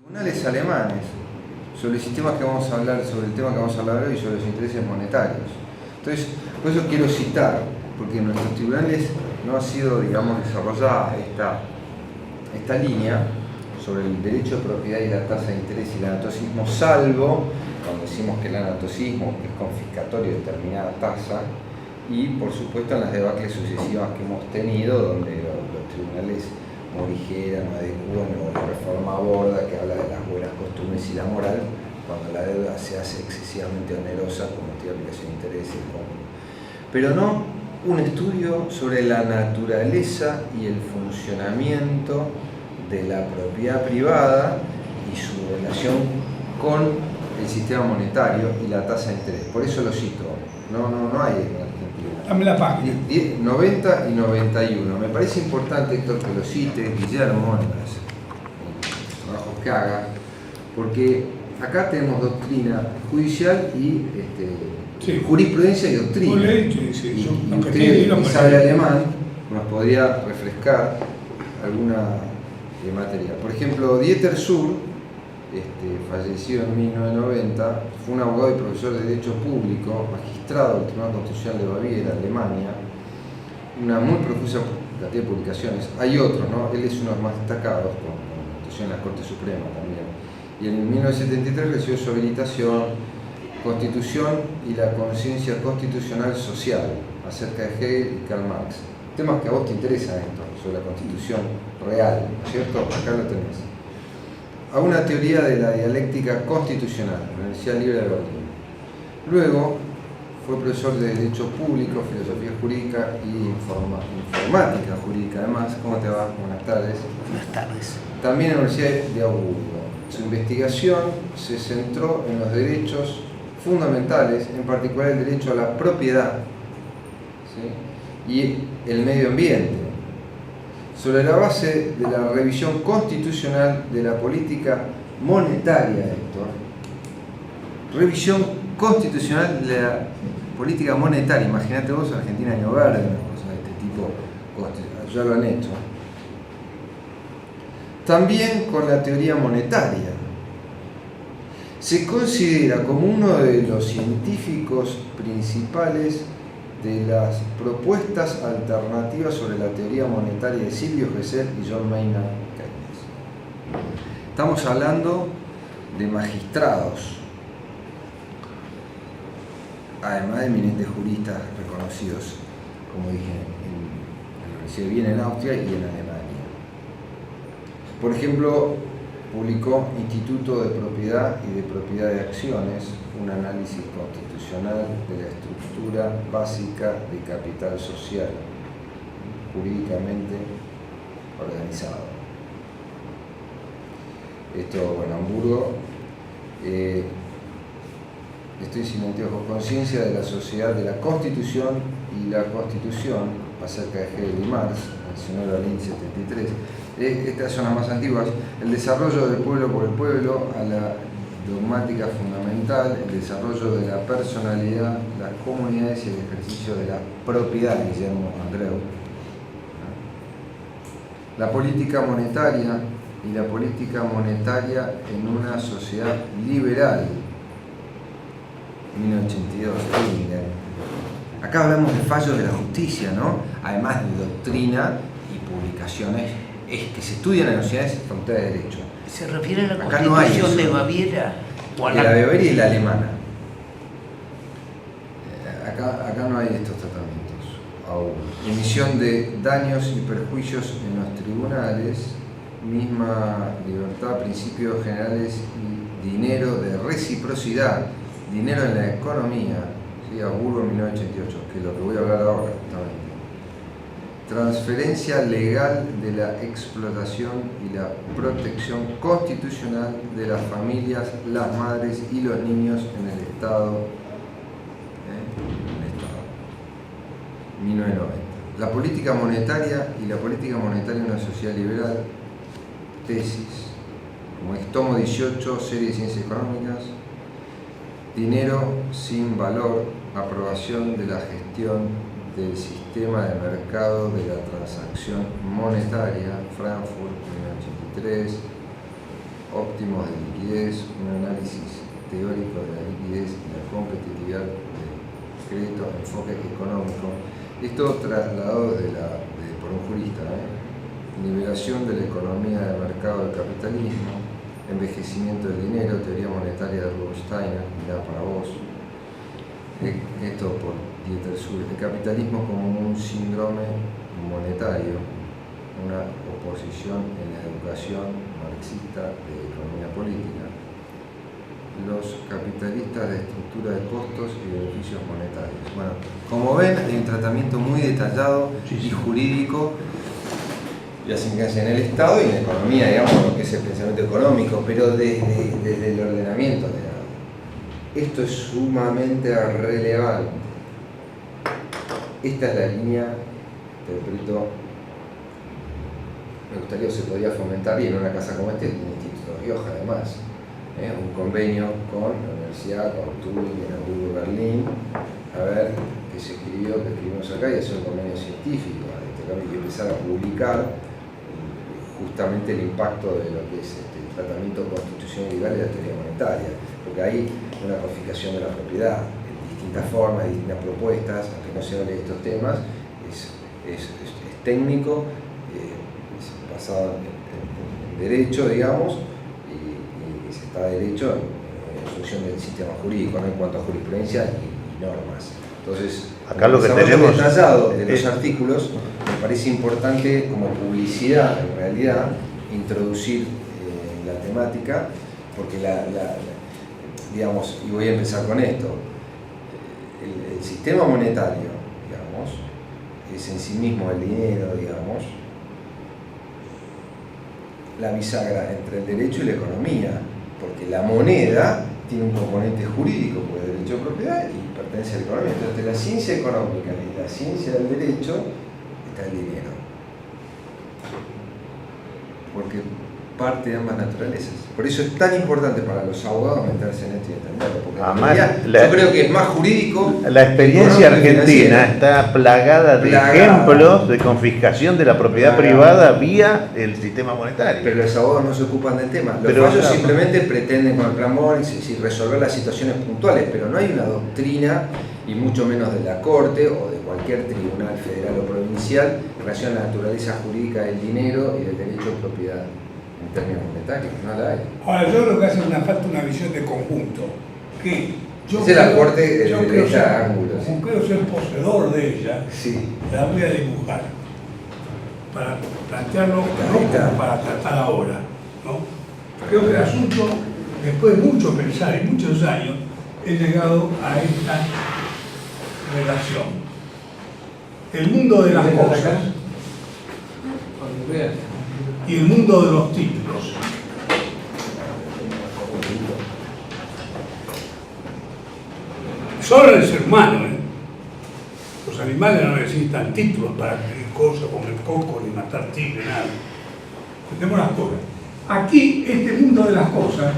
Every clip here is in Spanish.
Tribunales alemanes sobre el tema que vamos a hablar hoy, sobre los intereses monetarios. Entonces, por eso quiero citar, porque en nuestros tribunales no ha sido, digamos, desarrollada esta línea sobre el derecho de propiedad y la tasa de interés y el anatocismo, salvo cuando decimos que el anatocismo es confiscatorio de determinada tasa, y por supuesto en las debacles sucesivas que hemos tenido, donde los tribunales morigeran, adecúan, o la reforma Borda, que habla de las buenas costumbres y la moral, cuando la deuda se hace excesivamente onerosa como motivo de aplicación de intereses. Pero no un estudio sobre la naturaleza y el funcionamiento de la propiedad privada y su relación con el sistema monetario y la tasa de interés. Por eso lo cito. No hay en Argentina. Dame la página. 90 y 91. Me parece importante, Héctor, que lo cite Guillermo en los trabajos que haga, porque acá tenemos doctrina judicial y sí, jurisprudencia y doctrina. Y usted, sabe alemán, nos podría refrescar alguna materia. Por ejemplo, Dieter Sur, fallecido en 1990, fue un abogado y profesor de Derecho Público, magistrado del Tribunal Constitucional de Baviera, Alemania, una muy profusa cantidad de publicaciones. Hay otros, ¿no? Él es uno de los más destacados, con actuación en la Corte Suprema también. Y en 1973 recibió su habilitación, Constitución y la conciencia constitucional social, acerca de Hegel y Karl Marx. Temas que a vos te interesan, esto, sobre la Constitución real, ¿no es cierto? Acá lo tenés. A una teoría de la dialéctica constitucional, en la Universidad Libre de Berlín. Luego fue profesor de Derecho Público, Filosofía Jurídica y Informática Jurídica. Además, ¿cómo te va? Buenas tardes. Buenas tardes. También en la Universidad de Augsburgo. Su investigación se centró en los derechos fundamentales, en particular el derecho a la propiedad, ¿sí? Y el medio ambiente, sobre la base de la revisión constitucional de la política monetaria, Héctor. Revisión constitucional de la política monetaria. Imagínate vos, Argentina Año Verde, una cosa de este tipo, ya lo han hecho. También con la teoría monetaria. Se considera como uno de los científicos principales de las propuestas alternativas sobre la teoría monetaria de Silvio Gesell y John Maynard Keynes. Estamos hablando de magistrados, además de eminentes juristas reconocidos, como dije, en la Universidad de Viena en Austria y en Alemania. Por ejemplo, publicó Instituto de Propiedad y de Propiedad de Acciones, un análisis constitucional de la estructura básica de capital social, jurídicamente organizado. Esto en Hamburgo. Estoy sin anteojos. Conciencia de la sociedad de la Constitución y la Constitución, acerca de Hegel y Marx, mencionó Berlín 73. Estas son las más antiguas. El desarrollo del pueblo por el pueblo, a la dogmática fundamental, el desarrollo de la personalidad, las comunidades y el ejercicio de la propiedad, Guillermo Andreu. La política monetaria y la política monetaria en una sociedad liberal, 1982, Springer. Acá hablamos de fallos de la justicia, ¿no? Además de doctrina y publicaciones que se estudian en las universidades de Facultad de Derecho. ¿Se refiere a la Acá Constitución no de Baviera? O a la de Baviera y la alemana. Acá no hay estos tratamientos aún. Emisión de daños y perjuicios en los tribunales, misma libertad, principios generales y dinero de reciprocidad, dinero en la economía, ¿sí? Hamburgo 1988, que es lo que voy a hablar ahora justamente. Transferencia legal de la explotación y la protección constitucional de las familias, las madres y los niños en el Estado. 1990. La política monetaria y la política monetaria en una sociedad liberal. Tesis. Como es tomo 18, serie de ciencias económicas. Dinero sin valor. Aprobación de la gestión del sistema de mercado de la transacción monetaria, Frankfurt, 1983, óptimos de liquidez, un análisis teórico de la liquidez y la competitividad del crédito, enfoque económico. Esto trasladado por un jurista, liberación de la economía de mercado del capitalismo, envejecimiento del dinero, teoría monetaria de Rudolf Steiner, mirá para vos. Esto por Dieter Sur, el capitalismo como un síndrome monetario, una oposición en la educación marxista de economía política. Los capitalistas de estructura de costos y beneficios monetarios. Bueno, como ven, hay un tratamiento muy detallado y jurídico de las implicancias en el Estado y en la economía, digamos, lo que es el pensamiento económico, pero desde el ordenamiento legal. Esto es sumamente relevante. Esta es la línea, interpreto, me gustaría que se podría fomentar, y en una casa como este, el Instituto Rioja además, un convenio con la universidad, con Tübingen, Hamburgo, Berlín, a ver qué se escribió, qué escribimos acá, y hacer un convenio científico y empezar a publicar justamente el impacto de lo que es el tratamiento constitucional y legal de la teoría monetaria, porque hay una codificación de la propiedad en distintas formas, distintas propuestas, aunque no se hable de estos temas, es técnico, es basado en derecho, digamos, y se está derecho en función del sistema jurídico, no en cuanto a jurisprudencia y normas. Entonces, acá lo que tenemos detallado de los artículos, me parece importante como publicidad, en realidad, introducir la temática, porque digamos, y voy a empezar con esto, el sistema monetario, digamos, es en sí mismo el dinero, digamos, la bisagra entre el derecho y la economía, porque la moneda tiene un componente jurídico, porque es derecho de propiedad y pertenece a la economía. Entonces, la ciencia económica y la ciencia del derecho está el dinero. Porque parte de ambas naturalezas. Por eso es tan importante para los abogados meterse en esto y entenderlo. Porque además, yo creo que es más jurídico. La experiencia argentina está plagada de ejemplos de confiscación de la propiedad privada vía el sistema monetario. Pero los abogados no se ocupan del tema. Los fallos simplemente pretenden con el plan Moritz resolver las situaciones puntuales, pero no hay una doctrina, y mucho menos de la Corte o de cualquier tribunal federal o provincial, en relación a la naturaleza jurídica del dinero y del derecho de propiedad en términos monetarios. No la hay. Ahora, yo creo que hace una visión de conjunto. Que yo esa es la Corte de ese ángulo. Como creo ser poseedor de ella, sí, la voy a dibujar para plantearlo no como para tratar ahora, ¿no? Creo que el asunto, después de mucho pensar y muchos años, he llegado a esta relación. El mundo de las cosas y el mundo de los títulos. Solo el ser humano, los animales no necesitan títulos para adquirir cosas como el coco, ni matar tigre, nada. Entendemos las cosas. Aquí, este mundo de las cosas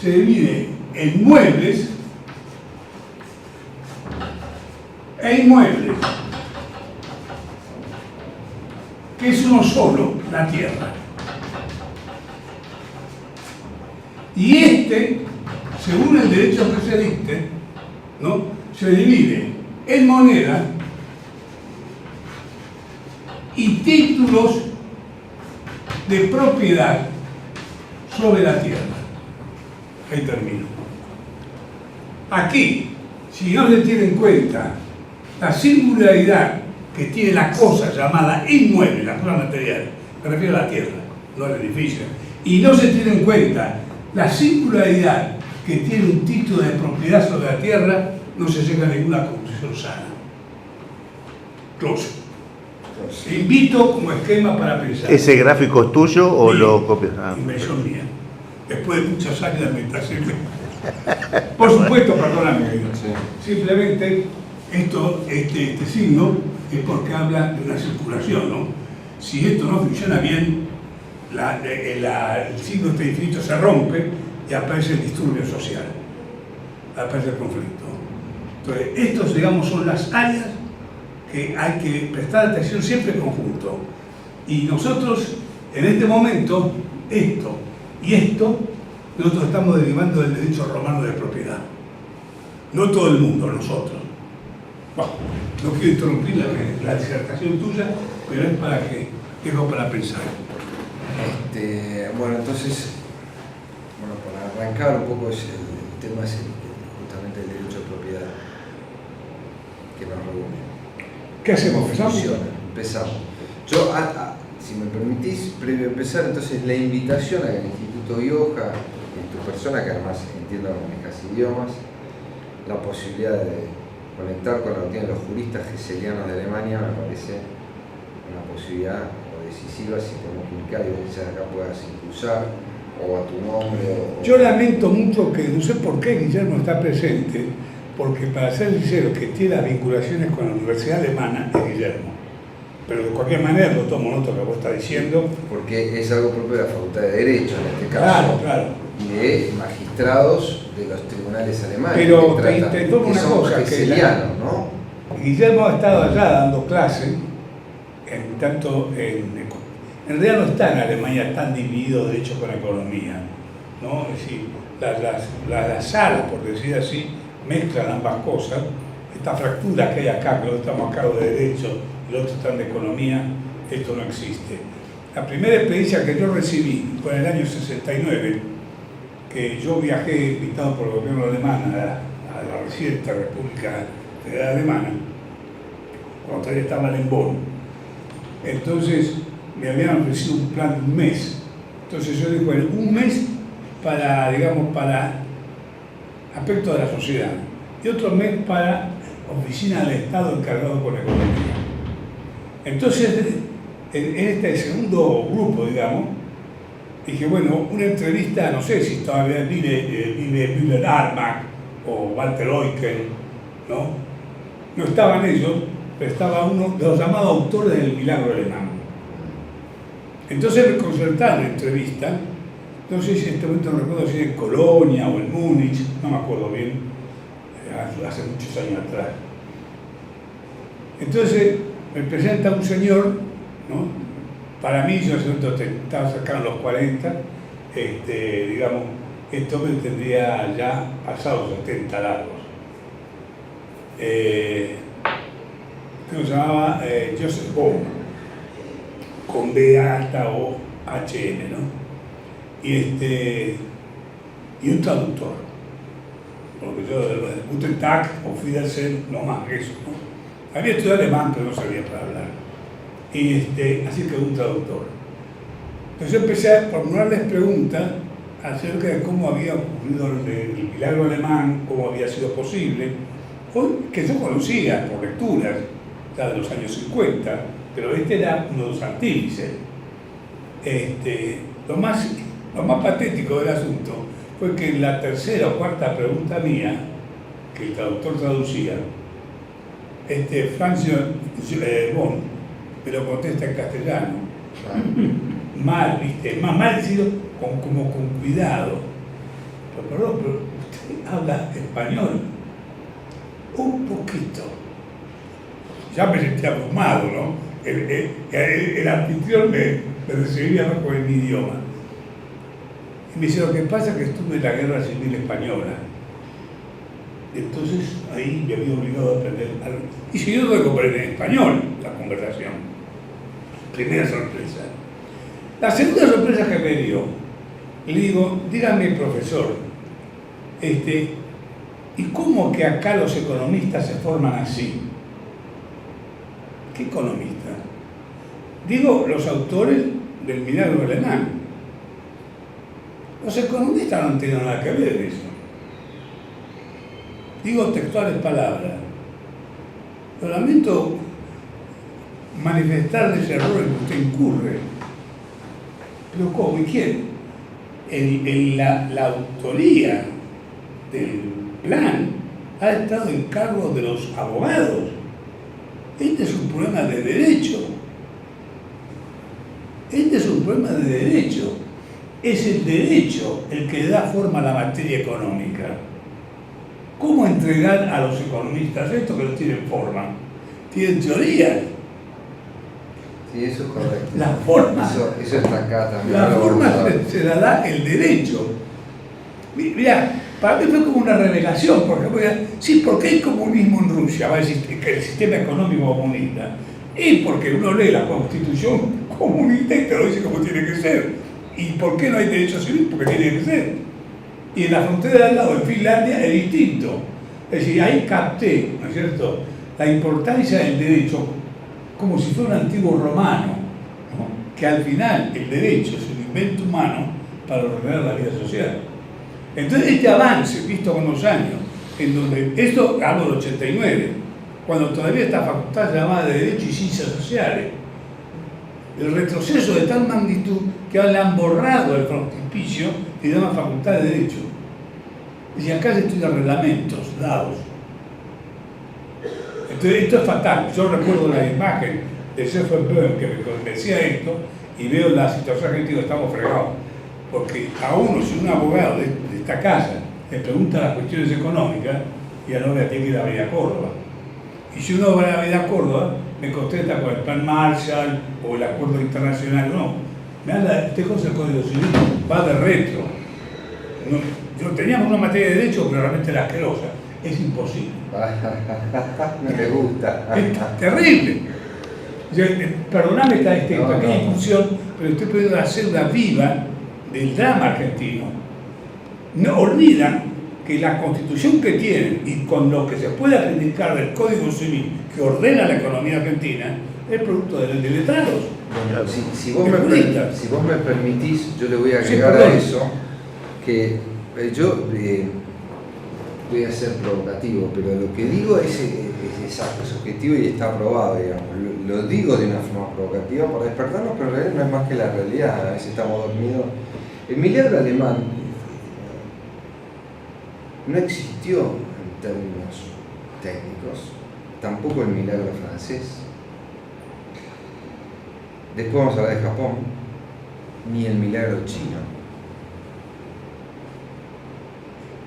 se divide en muebles e inmuebles, que es uno solo, la tierra. Y este, según el derecho que se dicte, ¿no?, se divide en moneda y títulos de propiedad sobre la tierra. Ahí termino. Aquí, si no se tiene en cuenta la singularidad que tiene la cosa llamada inmueble, la cosa material, me refiero a la tierra, no al edificio, y no se tiene en cuenta la singularidad que tiene un título de propiedad sobre la tierra, no se llega a ninguna conclusión sana. Close. Te invito como esquema para pensar. ¿Ese gráfico es tuyo o lo copias? Invención mía. Después de muchos años de meditación. Por supuesto, perdóname. Sí. Simplemente este signo es porque habla de una circulación, ¿no? Si esto no funciona bien, el signo este infinito se rompe y aparece el disturbio social, aparece el conflicto. Entonces, estos, digamos, son las áreas que hay que prestar atención siempre en conjunto. Y nosotros, en este momento, esto y esto nosotros estamos derivando del derecho romano de propiedad. No todo el mundo, nosotros. Bueno, no quiero interrumpir la disertación tuya, pero es para que dejo para pensar. Bueno, entonces, para arrancar un poco el tema es justamente el derecho de propiedad que nos reúne. ¿Qué hacemos? Empezamos. Yo, si me permitís, previo a empezar, entonces la invitación al Instituto IOJA, en tu persona, que además entiendo que manejas idiomas, la posibilidad de conectar con lo que tienen los juristas hegelianos de Alemania, me parece una posibilidad decisiva si podemos comunicar y desde acá puedas impulsar o a tu nombre. Yo lamento mucho que, no sé por qué Guillermo está presente, porque para ser sincero, que tiene las vinculaciones con la Universidad Alemana es Guillermo. Pero de cualquier manera lo tomo nota que vos estás diciendo. Porque es algo propio de la Facultad de Derecho en este caso. Claro. Y de magistrados de los tribunales alemanes. Pero te tomo una cosa, que ¿no? Guillermo ha estado allá dando clases, en realidad no está en Alemania tan dividido derecho con economía, ¿no? Es decir, las salas, por decir así, mezclan ambas cosas. Esta fractura que hay acá, que nosotros estamos a cargo de derecho y los otros están de economía, esto no existe. La primera experiencia que yo recibí fue en el año 69, que yo viajé invitado por el gobierno alemán a la reciente República Federal Alemana, cuando todavía estaban en Bonn. Entonces me habían ofrecido un plan de un mes. Entonces yo dije, bueno, un mes para, digamos, para aspectos de la sociedad y otro mes para oficina del Estado encargado con economía. Entonces, en este segundo grupo, digamos, dije, bueno, una entrevista, no sé si todavía vive Müller Armach o Walter Eucken, ¿no? No estaban ellos, pero estaba uno de los llamados autores del milagro alemán. Entonces me concertaron la entrevista, no sé si en este momento no recuerdo si en Colonia o en Múnich, no me acuerdo bien, hace muchos años atrás. Entonces me presenta un señor, ¿no? Para mí, yo en ese momento estaba cercano a los 40, digamos, este hombre tendría ya pasados 70 largos. Que se llamaba Joseph Bohm, con B alta o HN, ¿no? Y un traductor, porque yo del Guten Tag o Fidelsen, no más que eso, ¿no? Había estudiado alemán, pero no sabía para hablar. Así que un traductor. Entonces yo empecé a formularles preguntas acerca de cómo había ocurrido el milagro alemán, cómo había sido posible, que yo conocía por lecturas ya de los años 50, pero era uno de los artífices. Lo más patético del asunto fue que en la tercera o cuarta pregunta mía, que el traductor traducía, Franz Bohm me lo contesta en castellano. Mal, ¿viste? Más mal decido, como con cuidado. Pero usted habla español. Un poquito. Ya me sentí abrumado, ¿no? El anfitrión me recibía con mi idioma. Y me dice, lo que pasa es que estuve en la Guerra Civil Española. Entonces ahí me había obligado a aprender algo. Y si yo tuve que aprender en español la conversación. Primera sorpresa. La segunda sorpresa que me dio, le digo, dígame, profesor, ¿y cómo que acá los economistas se forman así? ¿Qué economista? Digo, los autores del milagro alemán. Los economistas no tienen nada que ver eso. Digo textuales palabras. Lo lamento manifestarle ese error en que usted incurre. Pero ¿cómo y quién? La autoría del plan ha estado en cargo de los abogados. Este es un problema de derecho. Es el derecho el que da forma a la materia económica. ¿Cómo entregar a los economistas esto que no tienen forma? Tienen teorías. Sí, eso es correcto. La forma. Eso está acá también. La forma se la da el derecho. Mirá, para mí fue como una revelación, porque sí, ¿por qué hay comunismo en Rusia? Va a decir que el sistema económico comunista. Y porque uno lee la constitución comunista y te lo dice como tiene que ser. ¿Y por qué no hay derecho civil? Porque tiene que ser. Y en la frontera de al lado, en Finlandia, es distinto. Es decir, ahí capté, ¿no es cierto?, la importancia del derecho como si fuera un antiguo romano, ¿no?, que al final el derecho es un invento humano para ordenar la vida social. Entonces este avance, visto con los años, en donde, esto hablo del 89, cuando todavía esta facultad llamada de Derecho y Ciencias Sociales, el retroceso de tal magnitud que le han borrado el frontispicio y le llaman Facultad de Derecho. Y acá se estudian reglamentos dados. Entonces esto es fatal. Yo recuerdo la imagen de Stephen Böhm que me decía esto y veo la situación que digo, estamos fregados. Porque a uno, si un abogado de esta casa le pregunta las cuestiones económicas, y a no me tiene que ir a Avenida Córdoba. Y si uno va a Avenida Córdoba, me contesta con el plan Marshall o el acuerdo internacional. No, me habla de cosa del Código Civil, va de retro. No, teníamos una materia de derecho, pero realmente era asquerosa. Es imposible. No me gusta. Es terrible. Perdóname esta pequeña incursión, pero estoy pudiendo hacer una viva del drama argentino. No olvidan que la constitución que tienen y con lo que se puede criticar del Código Civil que ordena la economía argentina es producto de letrados. Bueno, si vos me permitís, yo le voy a agregar a eso que yo voy a ser provocativo, pero lo que digo es exacto, es objetivo y está aprobado, digamos. Lo digo de una forma provocativa para despertarnos, pero en realidad no es más que la realidad, a veces estamos dormidos. El milagro alemán no existió en términos técnicos, tampoco el milagro francés. Después vamos a hablar de Japón, ni el milagro chino.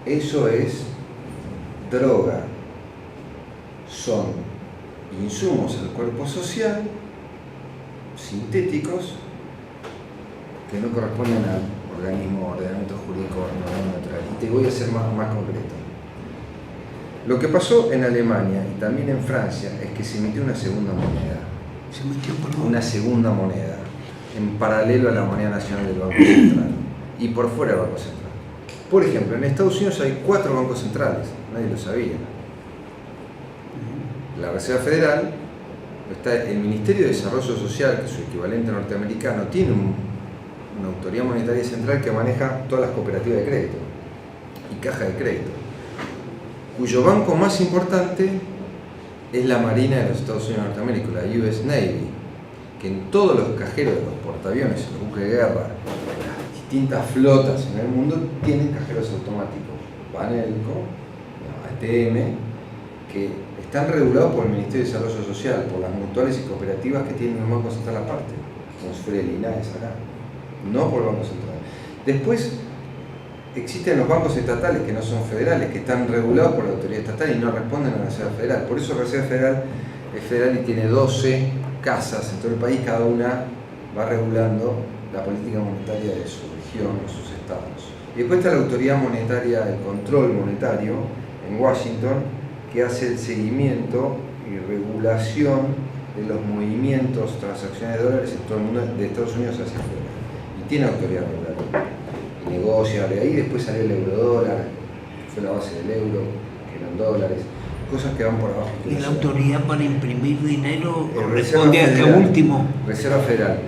Eso es droga, son insumos al cuerpo social, sintéticos, que no corresponden al ordenamiento jurídico normal natural. Y te voy a ser más concreto. Lo que pasó en Alemania y también en Francia es que se emitió una segunda moneda. Una segunda moneda, en paralelo a la moneda nacional del Banco Central y por fuera del Banco Central. Por ejemplo, en Estados Unidos hay 4 bancos centrales, nadie lo sabía. La Reserva Federal, está el Ministerio de Desarrollo Social, que es su equivalente norteamericano, tiene una autoridad monetaria central que maneja todas las cooperativas de crédito y cajas de crédito, cuyo banco más importante es la Marina de los Estados Unidos de Norteamérica, la US Navy, que en todos los cajeros de los portaaviones, los buques de guerra, las distintas flotas en el mundo tienen cajeros automáticos, Banelco, ATM, que están regulados por el Ministerio de Desarrollo Social, por las mutuales y cooperativas que tienen un banco central aparte, como si fuera el INAES acá, no por el Banco Central. Después existen los bancos estatales que no son federales, que están regulados por la autoridad estatal y no responden a la Reserva Federal. Por eso la Reserva Federal es federal y tiene 12 casas en todo el país, cada una va regulando la política monetaria de su región, de sus estados. Y después está la autoridad monetaria, el control monetario en Washington, que hace el seguimiento y regulación de los movimientos, transacciones de dólares en todo el mundo, de Estados Unidos hacia afuera. Y tiene autoridad regulatoria. Y negocia, de ahí después salió el eurodólar, que fue la base del euro, que eran dólares, cosas que van por abajo. ¿Y la autoridad para imprimir dinero Reserva corresponde a este Federal, último? Reserva Federal.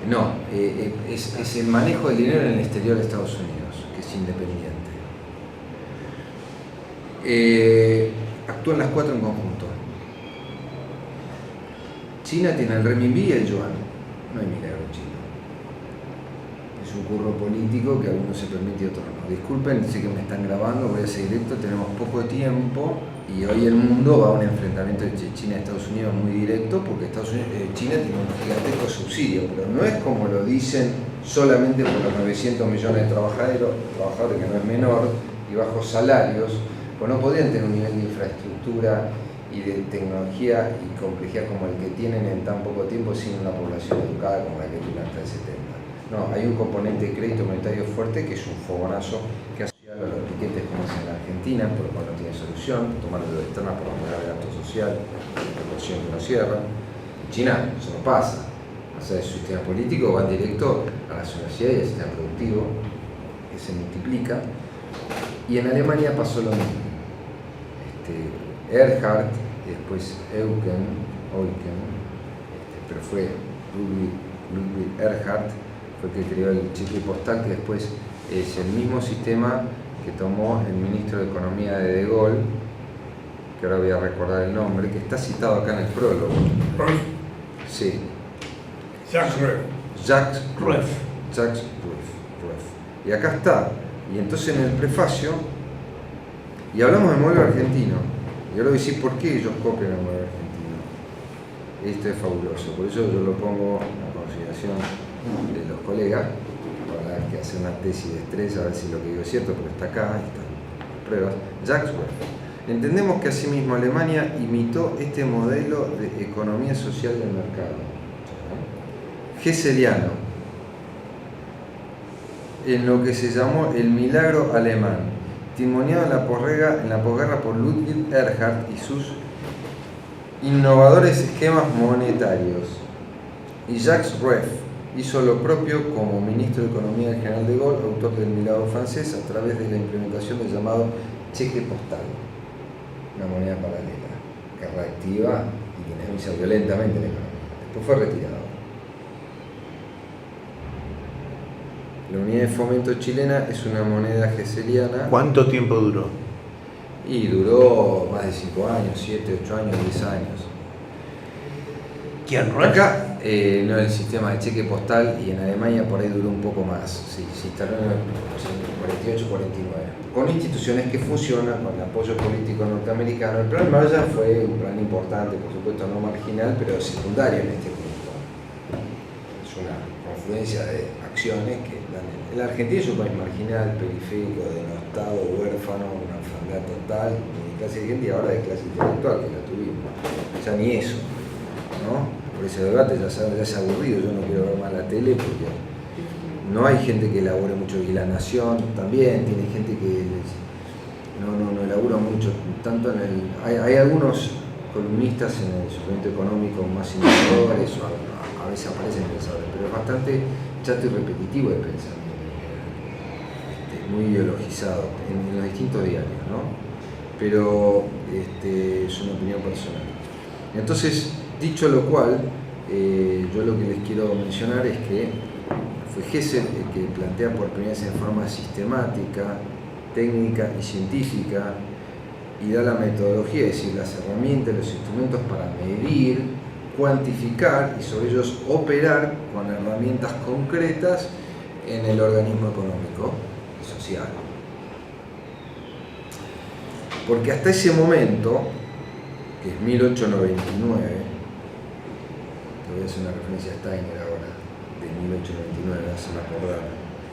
No, es el manejo del dinero en el exterior de Estados Unidos, que es independiente. Actúan las 4 en conjunto. China tiene el renminbi y el yuan. No hay milagro chino. Es un curro político que algunos se permite y otros no. Disculpen, sé que me están grabando, voy a seguir directo, tenemos poco tiempo y hoy el mundo va a un enfrentamiento de China y Estados Unidos muy directo porque China tiene un gigantesco subsidio, pero no es como lo dicen solamente por los 900 millones de trabajadores, que no es menor, y bajos salarios, pues no podrían tener un nivel de infraestructura y de tecnología y complejidad como el que tienen en tan poco tiempo sin una población educada como la que tienen hasta el 70. No, hay un componente de crédito monetario fuerte que es un fogonazo que asocia a Argentina, por lo cual no tiene solución, tomar deuda externa para pagar el gasto social, la inversión que no cierra. En China eso no pasa. O sea, su sistema político va directo a las universidades y al sistema productivo, que se multiplica. Y en Alemania pasó lo mismo. Erhard, y después Eucken, pero fue Ludwig Erhard, fue el que creó el cheque postal, que después es el mismo sistema que tomó el ministro de Economía de Gaulle, que ahora voy a recordar el nombre, que está citado acá en el prólogo. Sí. Jacques Rueff. Jacques Rueff. Y acá está. Y entonces en el prefacio, y hablamos del modelo argentino, y ahora voy a decir por qué ellos copian el modelo argentino. Esto es fabuloso, por eso yo lo pongo a consideración de los colegas, para que hacer una tesis de estrés, a ver si lo que digo es cierto, porque está acá, están las pruebas. Jacques Rueff. Entendemos que asimismo Alemania imitó este modelo de economía social del mercado. Hesseliano, en lo que se llamó el milagro alemán, testimoniado en la posguerra por Ludwig Erhard y sus innovadores esquemas monetarios. Y Jacques Rueff hizo lo propio como ministro de Economía del general de Gaulle, autor del milagro francés, a través de la implementación del llamado cheque postal, una moneda paralela que reactiva y dinamiza violentamente la economía. Después fue retirado. La unidad de fomento chilena es una moneda hesseliana. ¿Cuánto tiempo duró? Y duró más de 5 años, 7, 8 años, 10 años. ¿Quién, Rueff? Acá no el sistema de cheque postal, y en Alemania por ahí duró un poco más. Sí, se instaló en el 48-49. Con instituciones que funcionan, con el apoyo político norteamericano. El plan Marshall fue un plan importante, por supuesto no marginal, pero secundario en este punto. Es una confluencia de acciones que dan. La Argentina es un país marginal, periférico, denostado, huérfano, una enfermedad total, de clase dirigente y ahora de clase intelectual, que la tuvimos. Ya ni eso, ¿no? Por ese debate ya es aburrido, yo no quiero ver más la tele porque no hay gente que elabore mucho, y La Nación también tiene gente que no elabora mucho, tanto en el... Hay algunos columnistas en el suplemento económico más innovadores, o a veces aparecen pensadores, pero es bastante chato y repetitivo de pensamiento, muy ideologizado en los distintos diarios, ¿no? Pero es una opinión personal. Entonces, dicho lo cual, yo lo que les quiero mencionar es que fue Hessel el que plantea por primera vez en forma sistemática, técnica y científica, y da la metodología, es decir, las herramientas, los instrumentos para medir, cuantificar y sobre ellos operar con herramientas concretas en el organismo económico y social. Porque hasta ese momento, que es 1899, te voy a hacer una referencia a Steiner ahora, de 1899, hacen acordar.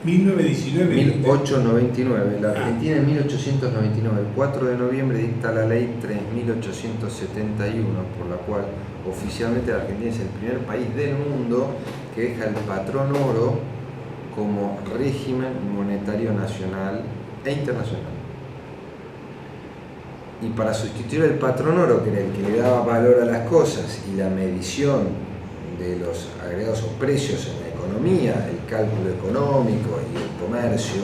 1899, la Argentina en 1899, el 4 de noviembre dicta la ley 3871, por la cual oficialmente la Argentina es el primer país del mundo que deja el patrón oro como régimen monetario nacional e internacional. Y para sustituir el patrón oro, que era el que le daba valor a las cosas y la medición de los agregados o precios en la economía, el cálculo económico y el comercio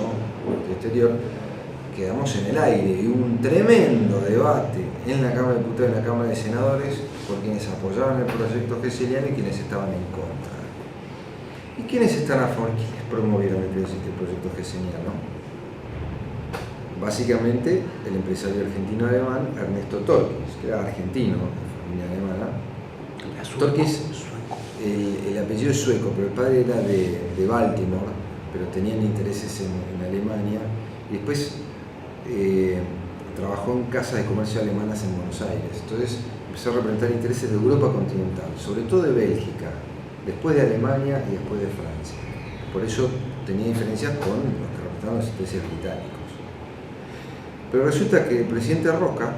exterior, quedamos en el aire. Y hubo un tremendo debate en la Cámara de Diputados y en la Cámara de Senadores por quienes apoyaban el proyecto hesseliano y quienes estaban en contra. ¿Y quiénes están a favor? ¿Quiénes promovieron el proyecto hesseliano? Básicamente el empresario argentino-alemán Ernesto Tolkins, que era argentino, de familia alemana. Tolkins, el apellido es sueco, pero el padre era de Baltimore, pero tenían intereses en Alemania, y después trabajó en casas de comercio alemanas en Buenos Aires. Entonces empezó a representar intereses de Europa continental, sobre todo de Bélgica, después de Alemania y después de Francia. Por eso tenía diferencias con los que representaban los intereses británicos. Pero resulta que el presidente Roca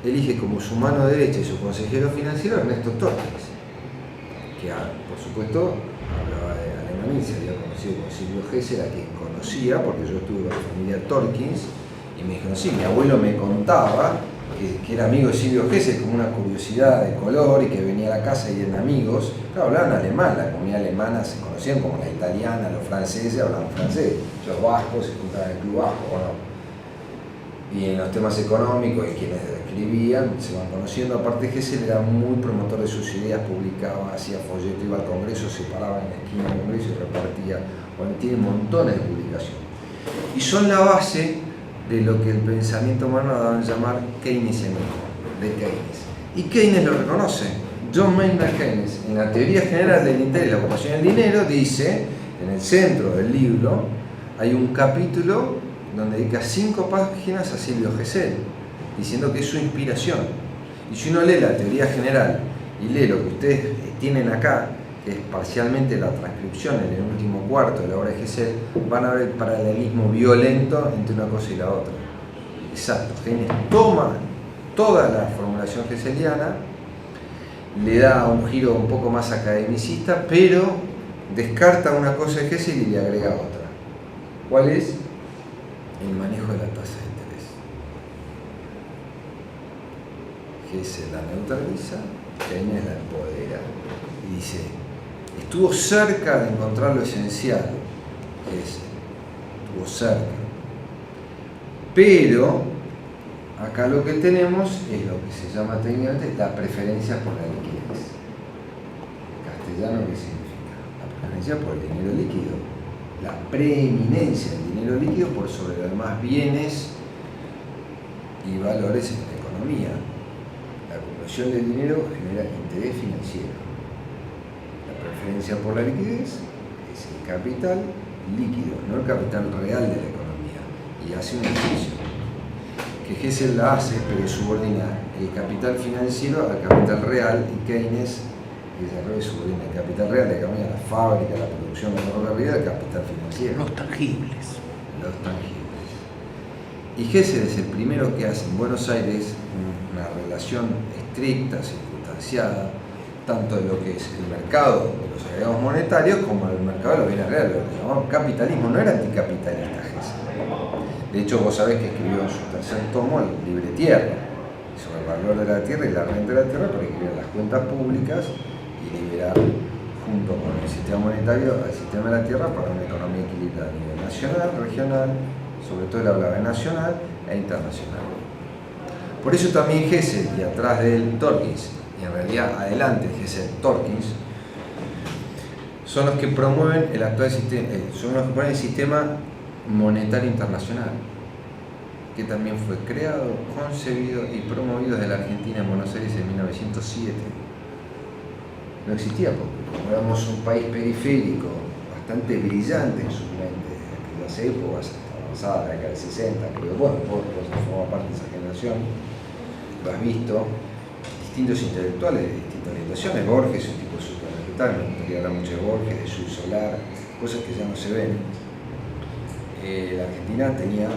elige como su mano derecha y su consejero financiero a Ernesto Tolkins, que por supueto hablaba de Alemania y se había conocido con Silvio Gesell, a quien conocía porque yo estuve con la familia Tolkins y Y me dijeron, sí, mi abuelo me contaba que era amigo de Silvio Gesell, como una curiosidad de color, y que venía a la casa y eran amigos. Claro, hablaban alemán, la comunidad alemana se conocían como la italiana, los franceses hablaban francés, los vascos se juntaban en el club vasco, ¿no? Y en los temas económicos y quienes escribían se van conociendo. Aparte Gesell era muy promotor de sus ideas, publicaba, hacía folleto, iba al Congreso, se paraba en la esquina del Congreso y repartía. Bueno, tiene montones de publicaciones. Y son la base de lo que el pensamiento humano daba a llamar keynesianismo, de Keynes. Y Keynes lo reconoce. John Maynard Keynes, en la teoría general del interés y la ocupación del dinero, dice, en el centro del libro, hay un capítulo donde dedica 5 páginas a Silvio Gesell, diciendo que es su inspiración. Y si uno lee la teoría general y lee lo que ustedes tienen acá, que es parcialmente la transcripción en el último cuarto de la obra de Gesell, van a ver el paralelismo violento entre una cosa y la otra. Exacto, Keynes toma toda la formulación hesseliana, le da un giro un poco más academicista, pero descarta una cosa de Gesell y le agrega otra. ¿Cuál es? El manejo de la tasa de interés. Gesell la neutraliza, Keynes la empodera y dice, estuvo cerca de encontrar lo esencial, Gesell, estuvo cerca, pero acá lo que tenemos es lo que se llama técnicamente la preferencia por la liquidez. ¿Castellano qué significa? La preferencia por el dinero líquido, la preeminencia del dinero líquido por sobre los demás bienes y valores en la economía. La acumulación del dinero genera interés financiero. La preferencia por la liquidez es el capital líquido, no el capital real de la economía. Y hace un ejercicio que Gesell la hace, pero subordina el capital financiero al capital real, y Keynes subordina el capital real de la economía, la fábrica, la producción, la ferrocarril, el capital financiero. Los tangibles. Los tangibles. Y Gesell es el primero que hace en Buenos Aires una relación estricta, circunstanciada, tanto de lo que es el mercado de los agregados monetarios como el mercado de los bienes reales, lo que llamamos capitalismo. No era anticapitalista Gesell. De hecho, vos sabés que escribió en su tercer tomo el Libre Tierra, sobre el valor de la tierra y la renta de la tierra, para escribir las cuentas públicas y liberar, junto con el sistema monetario, al sistema de la tierra para una economía equilibrada a nivel nacional, regional, sobre todo él hablaba de nacional e internacional. Por eso también Gesell, y atrás de él Torkins, y en realidad adelante Gesell, Torkins, son los que promueven el actual sistema, son los que ponen el sistema monetario internacional, que también fue creado, concebido y promovido desde la Argentina en Buenos Aires en 1907. No existía porque como éramos un país periférico, bastante brillante en sus mentes de aquellas épocas, hasta avanzada la década del 60, creo, bueno, vos formás parte de esa generación, lo has visto, distintos intelectuales de distintas orientaciones. Borges es un tipo supervegetal, me gustaría hablar mucho de Borges, de Jules Solar, cosas que ya no se ven. La Argentina tenía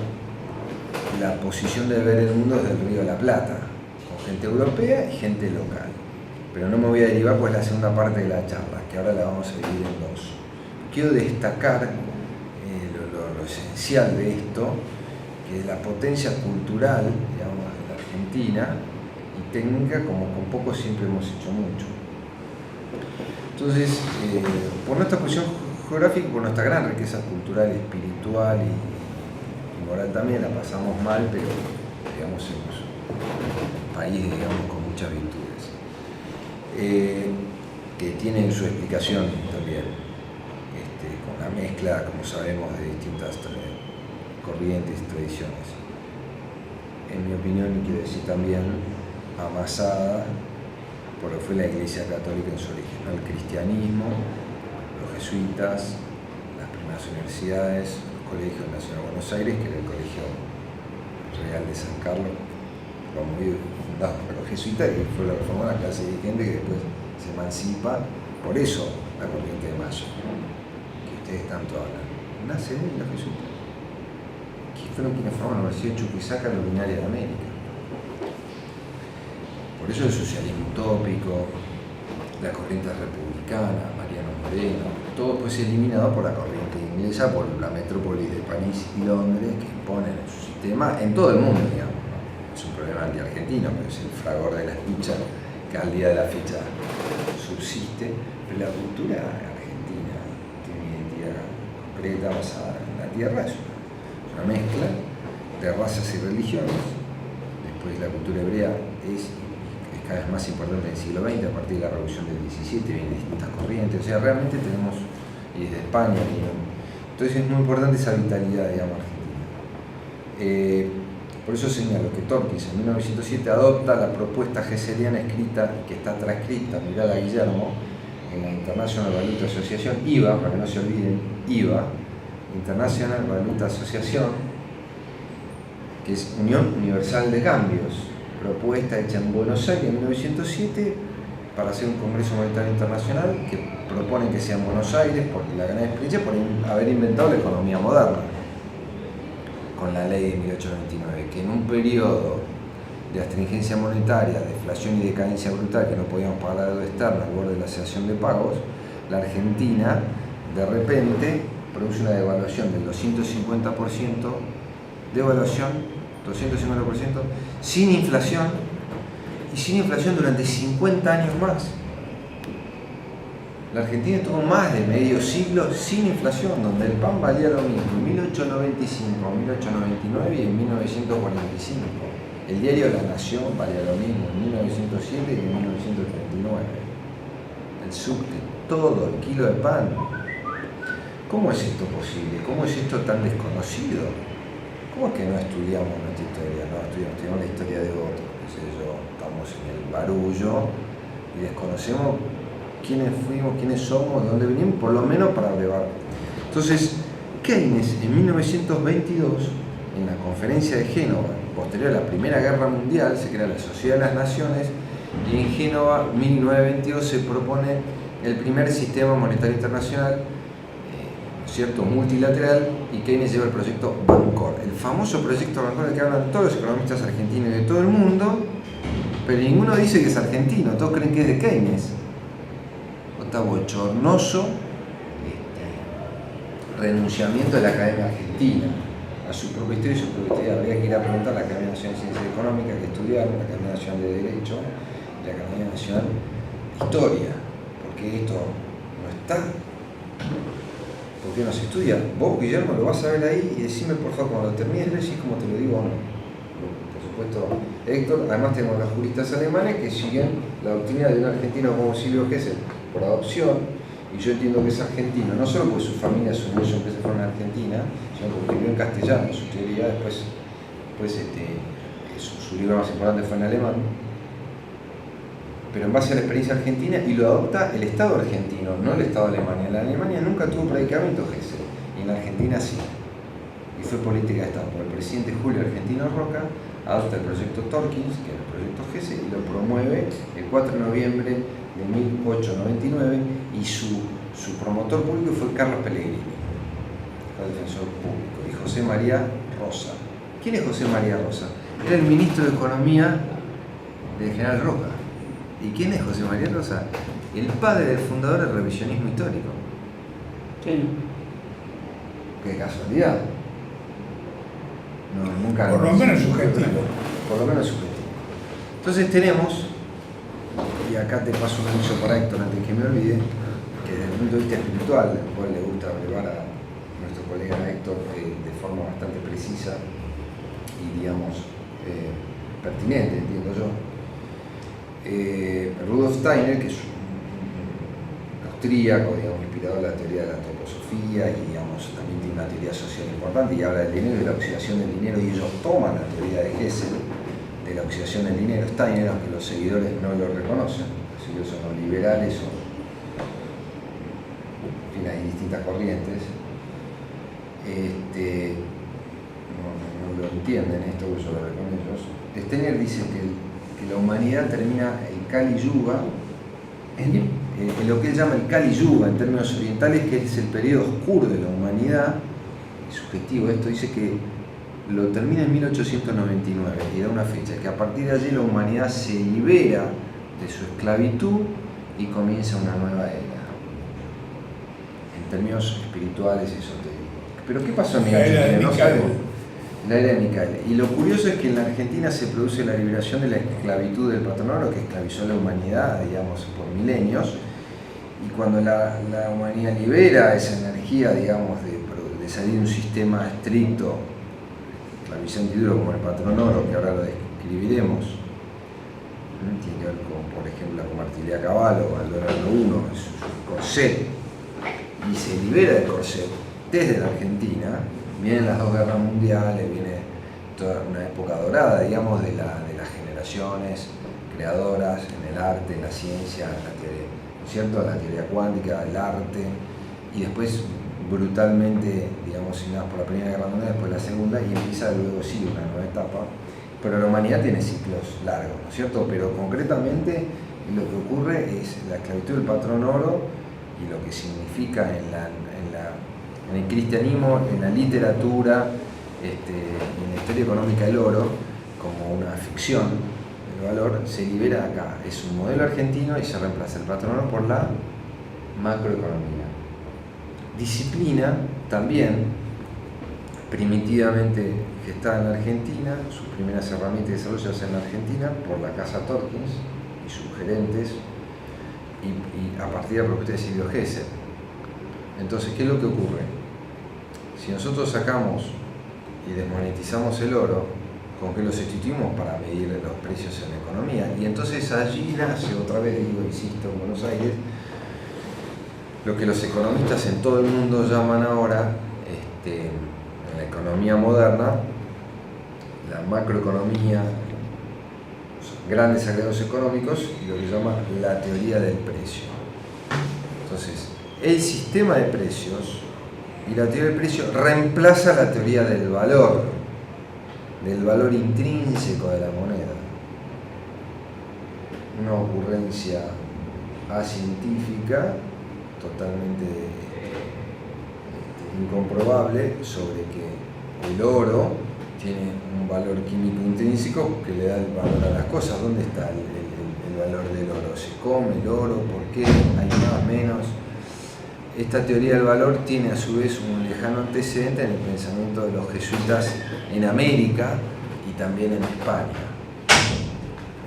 la posición de ver el mundo desde el Río de la Plata, con gente europea y gente local. Pero no me voy a derivar, pues, la segunda parte de la charla, que ahora la vamos a dividir en dos. Quiero destacar lo esencial de esto, que es la potencia cultural, digamos, de la Argentina, y técnica, como con poco siempre hemos hecho mucho. Entonces, por nuestra posición geográfica, por nuestra gran riqueza cultural, espiritual y moral también, la pasamos mal, pero digamos somos un país, digamos, con muchas virtudes, que tienen su explicación también, con la mezcla, como sabemos, de distintas corrientes y tradiciones. En mi opinión, y quiero decir también, amasada por lo que fue la Iglesia Católica en su origen, ¿no? El cristianismo, los jesuitas, las primeras universidades, los colegios de la Ciudad de Buenos Aires, que era el Colegio Real de San Carlos, promovido y fundado por los jesuitas, y fue la reforma de la clase dirigente que después se emancipa. Por eso la corriente de Mayo, que ustedes tanto hablan, nace de los jesuitas, que fueron quienes formaron la Universidad de Chuquisaca, luminaria de América. Por eso el socialismo utópico, la corriente republicana, Mariano Moreno, todo fue eliminado por la corriente inglesa, por la metrópoli de París y Londres, que imponen su sistema en todo el mundo, digamos, ¿no? Es un problema anti-argentino, pero es el fragor de la ficha que al día de la fecha subsiste, pero la cultura argentina tiene una identidad completa basada en la tierra, es una mezcla de razas y religiones. Después la cultura hebrea es cada vez más importante en el siglo XX, a partir de la Revolución del XVII, vienen distintas corrientes, o sea, realmente tenemos, y desde España, entonces es muy importante esa vitalidad, digamos, argentina. Por eso señalo que Torkins en 1907 adopta la propuesta hesseliana escrita, que está transcrita, mirad a Guillermo, en la International Valuta Association, IVA, para que no se olviden, IVA, International Valuta Association, que es Unión Universal de Cambios, propuesta hecha en Buenos Aires en 1907 para hacer un Congreso Monetario Internacional que propone que sea en Buenos Aires, porque la gran experiencia por haber inventado la economía moderna, con la ley de 1829, que en un periodo de astringencia monetaria, deflación y decadencia brutal, que no podíamos pagar la deuda externa al borde de la cesación de pagos, la Argentina de repente produce una devaluación del 250%, devaluación 250%, sin inflación, y sin inflación durante 50 años más. La Argentina estuvo más de medio siglo sin inflación, donde el pan valía lo mismo en 1895, 1899 y en 1945. El diario La Nación valía lo mismo en 1907 y en 1939. El subte, todo el kilo de pan. ¿Cómo es esto posible? ¿Cómo es esto tan desconocido? ¿Cómo es que no estudiamos nuestra historia? No estudiamos la historia de otros, qué sé yo, estamos en el barullo y desconocemos quiénes fuimos, quiénes somos, de dónde venimos, por lo menos para brevar. Entonces, Keynes en 1922, en la conferencia de Génova, posterior a la Primera Guerra Mundial, se crea la Sociedad de las Naciones, y en Génova, 1922, se propone el primer sistema monetario internacional, ¿cierto?, multilateral, y Keynes lleva el proyecto Bancor, el famoso proyecto Bancor del que hablan todos los economistas argentinos y de todo el mundo, pero ninguno dice que es argentino, todos creen que es de Keynes. Está bochornoso renunciamiento de la Academia Argentina a su propia historia y su propia historia. Habría que ir a preguntar a la Academia Nacional de Ciencias Económicas que estudiaron, la Academia Nacional de Derecho y la Academia Nacional de Historia, porque esto no está. ¿Por qué no se estudia? Vos, Guillermo, lo vas a ver ahí y decime, por favor, cuando lo termines, decís como te lo digo o no. Por supuesto, Héctor, además tenemos las juristas alemanes que siguen la doctrina de un argentino como Silvio Gesell por adopción, y yo entiendo que es argentino, no solo porque su familia asumió su empresa fueron en Argentina, sino porque escribió en castellano su teoría, después su libro más importante fue en alemán, pero en base a la experiencia argentina, y lo adopta el Estado argentino, no el Estado de Alemania. En la Alemania nunca tuvo predicamento Gesell, y en la Argentina sí, y fue política de Estado. El presidente Julio Argentino Roca adopta el proyecto Torkins, que es el proyecto Gesell, y lo promueve el 4 de noviembre de 1899, y su promotor público fue Carlos Pellegrini, el defensor público, y José María Rosa. ¿Quién es José María Rosa? Era el ministro de Economía del general Roca. ¿Y quién es José María Rosa? El padre del fundador del revisionismo histórico. Sí. Qué casualidad. No, nunca. Por lo menos subjetivo. Por lo menos subjetivo. Entonces tenemos, y acá te paso un anuncio para Héctor antes que me olvide, que desde el punto de vista espiritual, el cual le gusta brevar a nuestro colega Héctor de forma bastante precisa y, digamos, pertinente, entiendo yo. Rudolf Steiner, que es un austríaco, digamos, inspirador de la teoría de la antroposofía, y, digamos, también tiene una teoría social importante y habla del dinero y de la oxidación del dinero, y ellos toman la teoría de Gesell de la oxidación del dinero. Steiner, aunque los seguidores no lo reconocen, los seguidores son los liberales o, en fin, hay distintas corrientes, no lo entienden esto, yo lo veo con ellos. Steiner dice que la humanidad termina el Kali Yuga, en lo que él llama el Kali Yuga en términos orientales, que es el periodo oscuro de la humanidad, y subjetivo esto, dice que lo termina en 1899, y da una fecha, que a partir de allí la humanidad se libera de su esclavitud y comienza una nueva era, en términos espirituales y esotéricos. Pero ¿qué pasó en La era de Argentina? No Micael. sabemos. La era de Micael. Y lo curioso es que en la Argentina se produce la liberación de la esclavitud del patrón oro, que esclavizó a la humanidad, digamos, por milenios. Y cuando la humanidad libera esa energía, digamos, de salir de un sistema estricto, esclavizante y duro como el patrón oro, que ahora lo describiremos, tiene que ver con, por ejemplo, la comartilidad Caballo, Aldorado 1, es un corset, y se libera del corset desde la Argentina. Vienen las dos guerras mundiales, viene toda una época dorada, digamos, de las generaciones creadoras en el arte, en la ciencia, en la teoría, ¿no es cierto? La teoría cuántica, el arte, y después brutalmente, digamos, signadas por la Primera Guerra Mundial, después la Segunda, y empieza luego sí una nueva etapa. Pero la humanidad tiene ciclos largos, ¿no es cierto? Pero concretamente lo que ocurre es la esclavitud del patrón oro y lo que significa en el cristianismo, en la literatura, en la historia económica el oro, como una ficción del valor, se libera acá. Es un modelo argentino y se reemplaza el patrón oro por la macroeconomía. Disciplina también, primitivamente gestada en la Argentina, sus primeras herramientas de desarrollo en la Argentina por la Casa Torkins y sus gerentes, y a partir de la propuesta de Silvio Gesell. Entonces, ¿qué es lo que ocurre? Si nosotros sacamos y desmonetizamos el oro, ¿con qué lo sustituimos para medir los precios en la economía? Y entonces allí nace, otra vez digo, insisto, en Buenos Aires, lo que los economistas en todo el mundo llaman ahora, en la economía moderna, la macroeconomía, grandes agregados económicos, y lo que llama la teoría del precio. Entonces, el sistema de precios y la teoría del precio reemplaza la teoría del valor intrínseco de la moneda. Una ocurrencia acientífica totalmente incomprobable sobre que el oro tiene un valor químico intrínseco que le da el valor a las cosas. ¿Dónde está el valor del oro? ¿Se come el oro? ¿Por qué? ¿Hay más, menos? Esta teoría del valor tiene a su vez un lejano antecedente en el pensamiento de los jesuitas en América y también en España.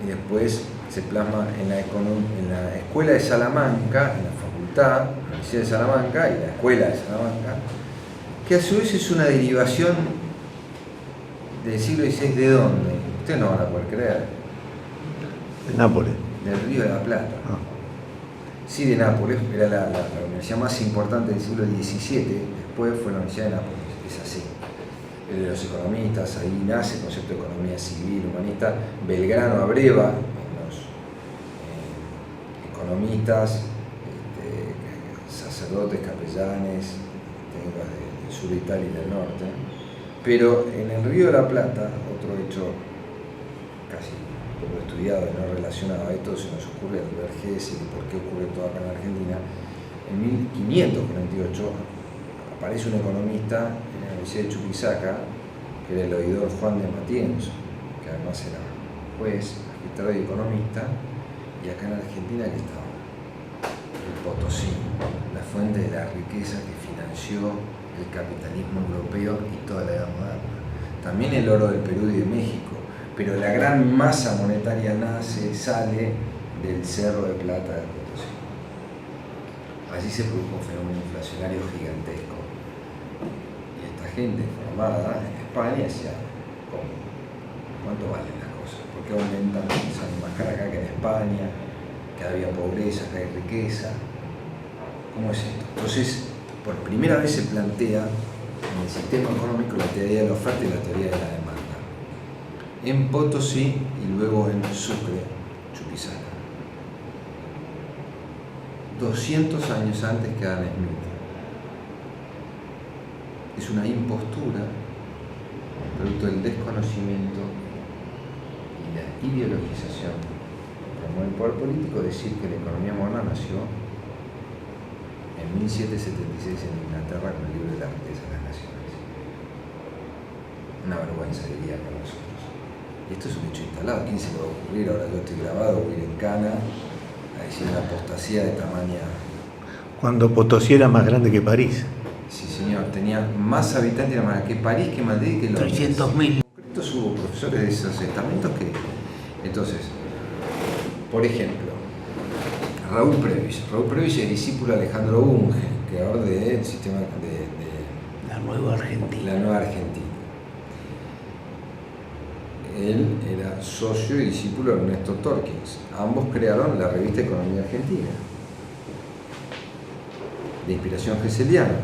Y después se plasma en la Escuela de Salamanca, en la Facultad, la Universidad de Salamanca y la Escuela de Salamanca, que a su vez es una derivación del siglo XVI. ¿De dónde? Ustedes no van a poder creer. De Nápoles. Del Río de la Plata. Sí, de Nápoles, era la universidad más importante del siglo XVII, después fue la Universidad de Nápoles, es así. El de los economistas, ahí nace el concepto de economía civil, humanista. Belgrano abreva en los economistas, sacerdotes, capellanes, del sur de Italia y del norte. Pero en el Río de la Plata, otro hecho casi poco estudiado y no relacionado a esto, se nos ocurre al ver Gesell y por qué ocurre todo acá en Argentina. En 1548 aparece un economista en la Universidad de Chuquisaca, que era el oidor Juan de Matienzo, que además era juez, magistrado y economista, y acá en Argentina que estaba el Potosí, la fuente de la riqueza que financió el capitalismo europeo y toda la edad moderna. También el oro del Perú y de México, pero la gran masa monetaria sale del Cerro de Plata del Potosí. Allí se produjo un fenómeno inflacionario gigantesco. Y esta gente formada en España decía, ¿cómo? ¿Cuánto valen las cosas? ¿Por qué aumentan? Salen más cara acá que en España, que había pobreza, que hay riqueza. ¿Cómo es esto? Entonces, por primera vez se plantea en el sistema económico la teoría de la oferta y la teoría de la demanda. En Potosí y luego en Sucre, Chuquisaca. 200 años antes que Adam Smith. Es una impostura producto del desconocimiento y la ideologización como el poder político decir que la economía moderna nació en 1776 en Inglaterra con el libro de la riqueza de las naciones. Una vergüenza, diría, para nosotros. Y esto es un hecho instalado. ¿Quién se le va a ocurrir? Ahora yo estoy grabado, voy a ir en Cana a decir, una apostasía de tamaña. Cuando Potosí era más grande que París. Sí, señor, tenía más habitantes era más que París, que Madrid, que Londres. 300.000. Estos hubo profesores de esos estamentos que. Entonces, por ejemplo, Raúl Previs. Raúl Previs es discípulo de Alejandro Bunge, creador del sistema de La Nueva Argentina. la Nueva Argentina. Él era socio y discípulo de Ernesto Torkins. Ambos crearon la revista Economía Argentina, de inspiración hegeliana,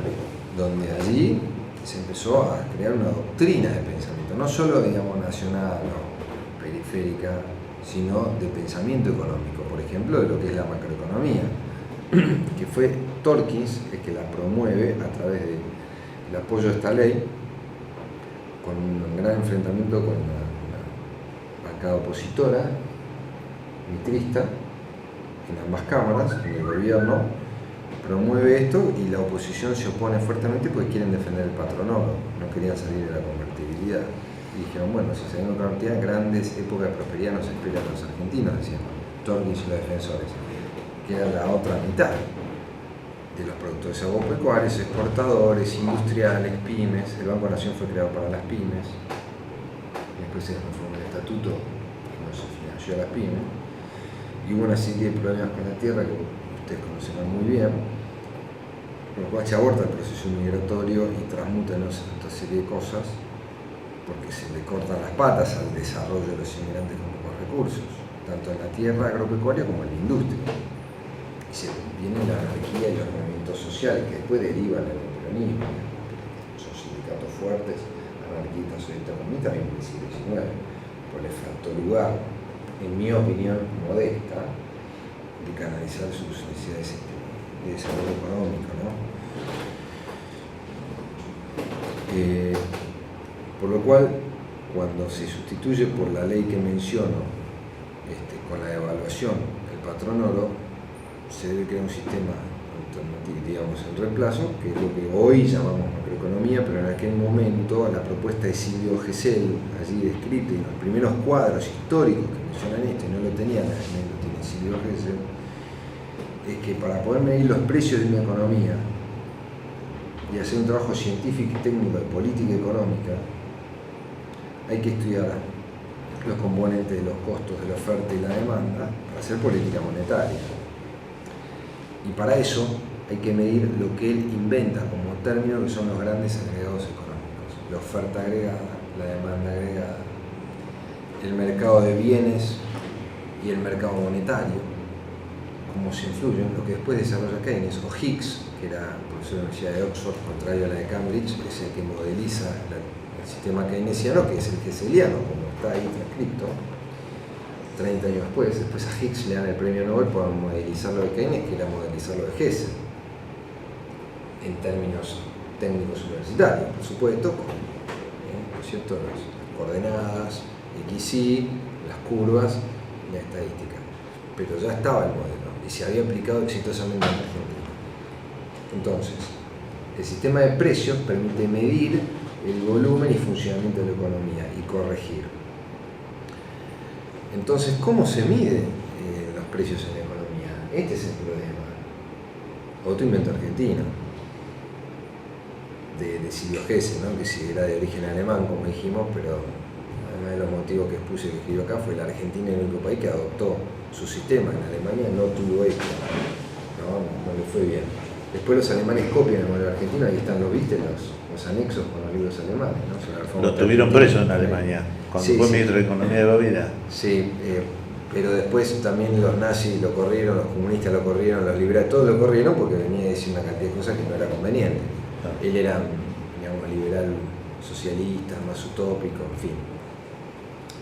donde allí se empezó a crear una doctrina de pensamiento, no solo, digamos, nacional o periférica, sino de pensamiento económico, por ejemplo, de lo que es la macroeconomía, que fue Torkins el que la promueve a través del apoyo de esta ley, con un gran enfrentamiento con una bancada opositora, mitrista, en ambas cámaras, en el gobierno, promueve esto y la oposición se opone fuertemente porque quieren defender el patronato, no querían salir de la convertibilidad. Y dijeron, bueno, si se ven una cantidad, grandes épocas de prosperidad nos esperan los argentinos, decían Torkins y los defensores, que era la otra mitad de los productores agropecuarios, exportadores, industriales, pymes. El Banco Nación fue creado para las pymes, después se reformó el estatuto y no se financió a las pymes, y hubo una serie de problemas con la tierra que ustedes conocerán muy bien, por lo cual se aborta el proceso migratorio y transmuta en otra serie de cosas, porque se le cortan las patas al desarrollo de los inmigrantes con pocos recursos, tanto en la tierra agropecuaria como en la industria. Y se viene la anarquía y los movimientos sociales que después derivan en el peronismo. Son sindicatos fuertes, anarquistas, socialistas, comunistas, en el siglo XIX. Pues les faltó lugar, en mi opinión modesta, de canalizar sus necesidades de desarrollo económico, ¿no? Por lo cual, cuando se sustituye por la ley que menciono, con la evaluación del patrón oro, se debe crear un sistema alternativo, digamos, el reemplazo, que es lo que hoy llamamos macroeconomía, pero en aquel momento la propuesta de Silvio Gesell, allí descrita, y los primeros cuadros históricos que mencionan esto, y no lo tenían, lo tiene Silvio Gesell, es que para poder medir los precios de una economía y hacer un trabajo científico y técnico de política económica, hay que estudiar los componentes de los costos de la oferta y la demanda para hacer política monetaria. Y para eso hay que medir lo que él inventa como término, que son los grandes agregados económicos: la oferta agregada, la demanda agregada, el mercado de bienes y el mercado monetario, cómo se influyen, lo que después desarrolla Keynes o Higgs, que era profesor de la Universidad de Oxford, contrario a la de Cambridge, es el que modeliza el sistema keynesiano, que es el hegeliano, como está ahí transcrito. 30 años después a Higgs le dan el premio Nobel por modelizar lo de Keynes, que era modelizar lo de Hessel, en términos técnicos universitarios, por supuesto, con ¿no es cierto?, las coordenadas, XY, las curvas y la estadística. Pero ya estaba el modelo y se había aplicado exitosamente en Argentina. Entonces, el sistema de precios permite medir el volumen y funcionamiento de la economía y corregir. Entonces, ¿cómo se miden los precios en la economía? Este es el problema. Otro invento argentino, de Silvio Gesell, ¿no?, que sí era de origen alemán, como dijimos, pero además de los motivos que expuse que escribió acá, fue la Argentina el único país que adoptó su sistema. En Alemania no tuvo éxito, no le fue bien. Después los alemanes copian el modelo argentino, ahí están, ¿viste? Los anexos con los libros alemanes, ¿no? Lo tuvieron preso en Alemania, cuando fue ministro de Economía de Baviera. Sí, pero después también los nazis lo corrieron, los comunistas lo corrieron, los liberales, todos lo corrieron porque venía a decir una cantidad de cosas que no era conveniente. Él era, digamos, liberal socialista, más utópico, en fin.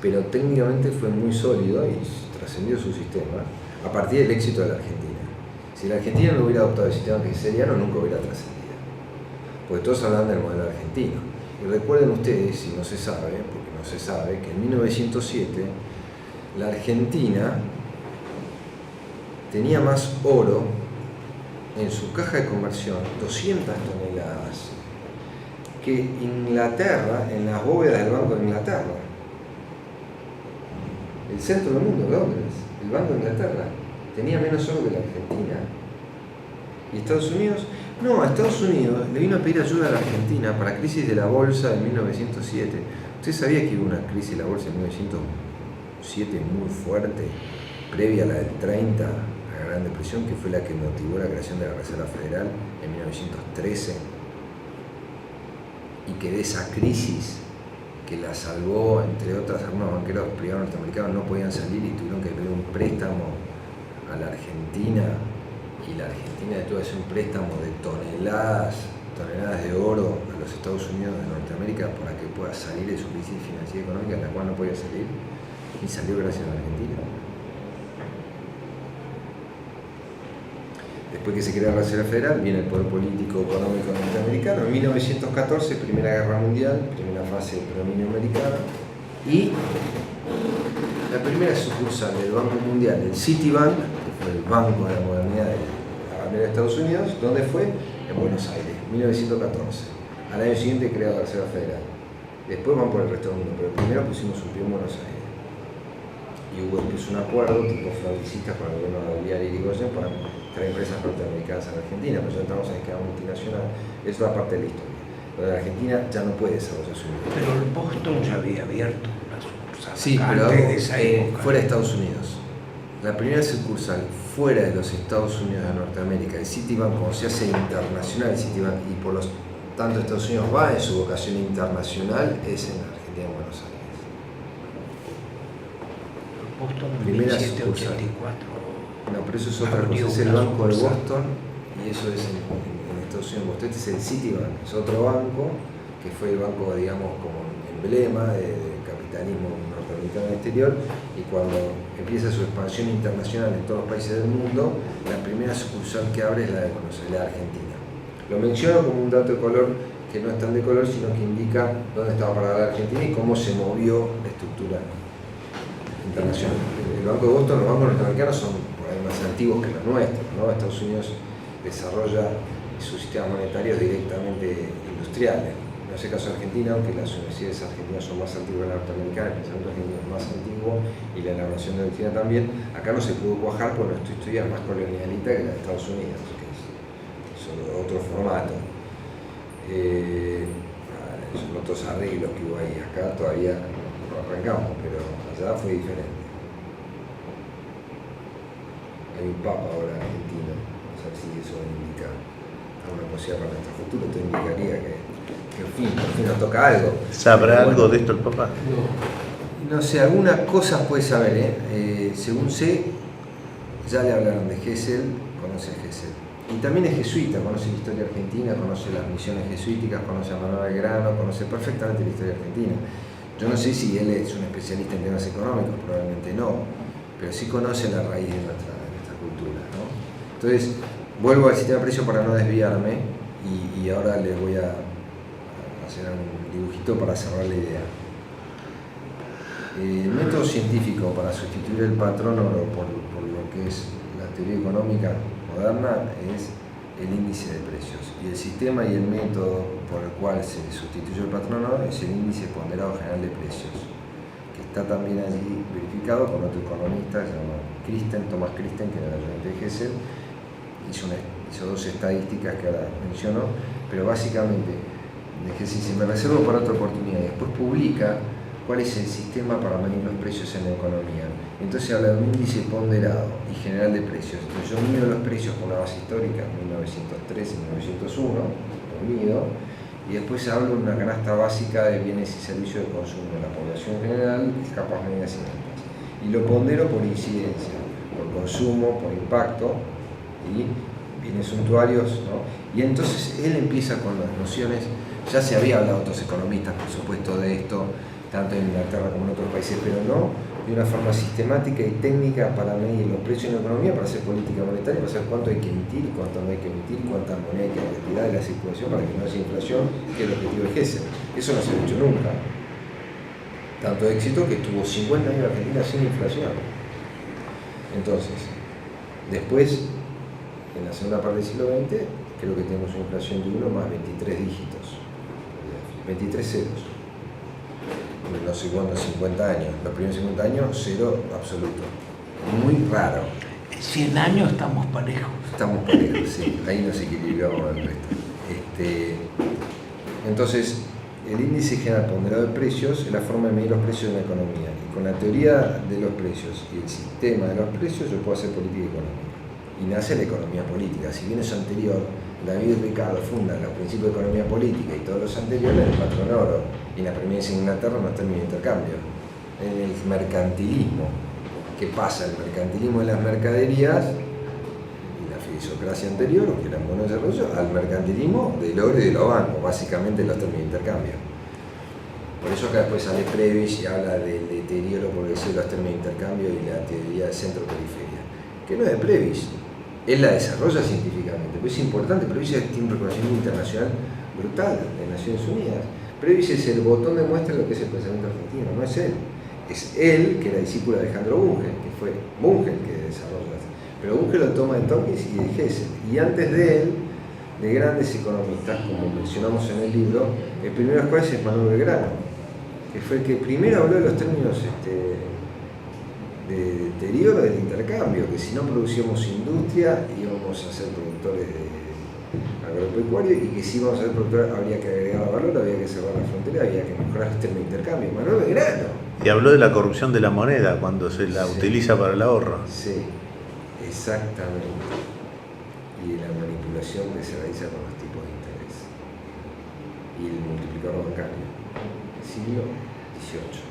Pero técnicamente fue muy sólido y trascendió su sistema a partir del éxito de la Argentina. Si la Argentina no hubiera adoptado el sistema hegeliano, nunca hubiera trascendido. Porque todos hablan del modelo argentino. Y recuerden ustedes, si no se sabe, porque no se sabe, que en 1907 la Argentina tenía más oro en su caja de conversión, 200 toneladas, que Inglaterra, en las bóvedas del Banco de Inglaterra. El centro del mundo, Londres, el Banco de Inglaterra. tenía menos oro que la Argentina. ¿Y Estados Unidos? No, a Estados Unidos le vino a pedir ayuda a la Argentina para la crisis de la bolsa de 1907. ¿Usted sabía que hubo una crisis de la bolsa en 1907 muy fuerte, previa a la del 30, a la Gran Depresión, que fue la que motivó la creación de la Reserva Federal en 1913? Y que de esa crisis, que la salvó, entre otras, algunos banqueros privados norteamericanos no podían salir y tuvieron que pedir un préstamo a la Argentina, y la Argentina tuvo que hacer un préstamo de toneladas de oro a los Estados Unidos de Norteamérica para que pueda salir de su crisis financiera y económica, en la cual no podía salir, y salió gracias a la Argentina. Después que se crea la Reserva Federal, viene el poder político económico norteamericano. En 1914, Primera Guerra Mundial, primera fase de predominio americano, y la primera sucursal del Banco Mundial, el Citibank, que fue el banco de la modernidad de la bandera de Estados Unidos, ¿dónde fue? En Buenos Aires, 1914. Al año siguiente creó la Reserva Federal. Después van por el resto del mundo, pero primero pusimos un pie en Buenos Aires. Y hubo después un acuerdo tipo fraudicista con el gobierno de Ariel Irigoyen para traer empresas norteamericanas a la Argentina, pero ya entramos en esquema multinacional. Eso es la parte de la historia. Pero la Argentina ya no puede desarrollar su vida. Pero el Boston ya había abierto una sucursal. Sí, pero antes de esa época. fuera de Estados Unidos. La primera sucursal fuera de los Estados Unidos de Norteamérica, el Citibank, como se hace internacional, el Citibank, y por lo tanto Estados Unidos va en su vocación internacional, es en la Argentina, en Buenos Aires. Boston en Primera 1784. No, pero eso es otra cosa, es el Banco de Boston, y eso es en Estados Unidos. Este es el Citibank, es otro banco que fue el banco, digamos, como emblema del capitalismo norteamericano exterior, y cuando empieza su expansión internacional en todos los países del mundo, la primera sucursal que abre es la de Buenos Aires, la de Argentina. Lo menciono como un dato de color que no es tan de color, sino que indica dónde estaba parada la Argentina y cómo se movió la estructura internacional. El Banco de Boston, los bancos norteamericanos son por ahí más antiguos que los nuestros, ¿no? Estados Unidos desarrolla sus sistemas monetarios directamente industriales. No es el caso de Argentina, aunque las universidades argentinas son más antiguas que las norteamericanas, el pensamiento argentino es más antiguo y la elaboración de doctrina también. Acá no se pudo cuajar porque nuestra historia es más colonialista que la de Estados Unidos, que es otro formato. Son otros arreglos que hubo ahí. Acá todavía no arrancamos, pero allá fue diferente. Hay un papa ahora argentino, no sé si eso indica alguna posibilidad para nuestro futuro, esto indicaría que por fin nos toca algo. ¿Sabrá algo de esto el Papa? No sé, algunas cosas puede saber, según sé, ya le hablaron de Gesell, conoce a Gesell. Y también es jesuita, conoce la historia argentina, conoce las misiones jesuíticas, conoce a Manuel Belgrano, conoce perfectamente la historia argentina. Yo no sé si él es un especialista en temas económicos, probablemente no, pero sí conoce la raíz de nuestra cultura, ¿no? Entonces, vuelvo al sistema de precios para no desviarme, y ahora les voy a hacer un dibujito para cerrar la idea. El método científico para sustituir el patrón oro por lo que es la teoría económica moderna es el índice de precios, y el sistema y el método por el cual se sustituye el patrón oro es el índice ponderado general de precios, que está también allí verificado por otro economista que se llama Thomas Kristen, que era el ayudante de Gesell. Hizo dos estadísticas que ahora menciono, pero básicamente Gesell dice: me reservo para otra oportunidad, y después publica cuál es el sistema para medir los precios en la economía. Entonces habla de un índice ponderado y general de precios. Entonces yo mido los precios con una base histórica, 1903 y 1901, lo mido, y después hablo de una canasta básica de bienes y servicios de consumo de la población general, capas medias y altas. Y lo pondero por incidencia, por consumo, por impacto y bienes suntuarios, ¿no? Y entonces él empieza con las nociones. Ya se había hablado otros economistas, por supuesto, de esto, tanto en Inglaterra como en otros países, pero no de una forma sistemática y técnica para medir los precios en la economía, para hacer política monetaria, para saber cuánto hay que emitir, cuánto no hay que emitir, cuánta moneda hay que retirar de la circulación para que no haya inflación, que es el objetivo de Gesell. Eso no se ha hecho nunca. Tanto éxito que estuvo 50 años en Argentina sin inflación. Entonces, después, en la segunda parte del siglo XX, creo que tenemos una inflación de 1 más 23 dígitos, 23 ceros. No sé cuántos, 50 años. Los primeros 50 años, cero absoluto. Muy raro. 100 años estamos parejos. Estamos parejos, sí, ahí nos equilibramos el resto. Entonces, el índice general ponderado de precios es la forma de medir los precios de una economía. Y con la teoría de los precios y el sistema de los precios yo puedo hacer política económica. Y nace la economía política. Si bien eso anterior, David y Ricardo fundan los principios de economía política y todos los anteriores, el patrón oro y la premisa de Inglaterra no está en el intercambio. En el mercantilismo. ¿Qué pasa? El mercantilismo de las mercaderías y la filosocracia anterior, que eran buenos desarrollos, al mercantilismo del oro y de los bancos, básicamente los términos de intercambio. Por eso acá después sale Previs y habla del deterioro progresivo de los términos de intercambio y la teoría de centro-periferia, que no es de Previs, él la desarrolla científicamente, pero es importante. Previs tiene un reconocimiento internacional brutal de Naciones Unidas. Previs es el botón de muestra de lo que es el pensamiento argentino, no es él. Es él, que era discípulo de Alejandro Bunge, que fue Bunge el que desarrolla. Pero Bunge lo toma de Tompkins y de Hessel. Y antes de él, de grandes economistas, como mencionamos en el libro, el primero de los cuales es Manuel Belgrano, que fue el que primero habló de los términos de deterioro del intercambio, que si no producíamos industria íbamos a ser productores agropecuarios y que si íbamos a ser productores habría que agregar valor, había que cerrar la frontera, había que mejorar los términos de intercambio. Manuel Belgrano. Y habló de la corrupción de la moneda cuando se la utiliza para el ahorro. Sí, exactamente. Y de la manipulación que se realiza con los tipos de interés. Y el multiplicador bancario. Siglo XVIII.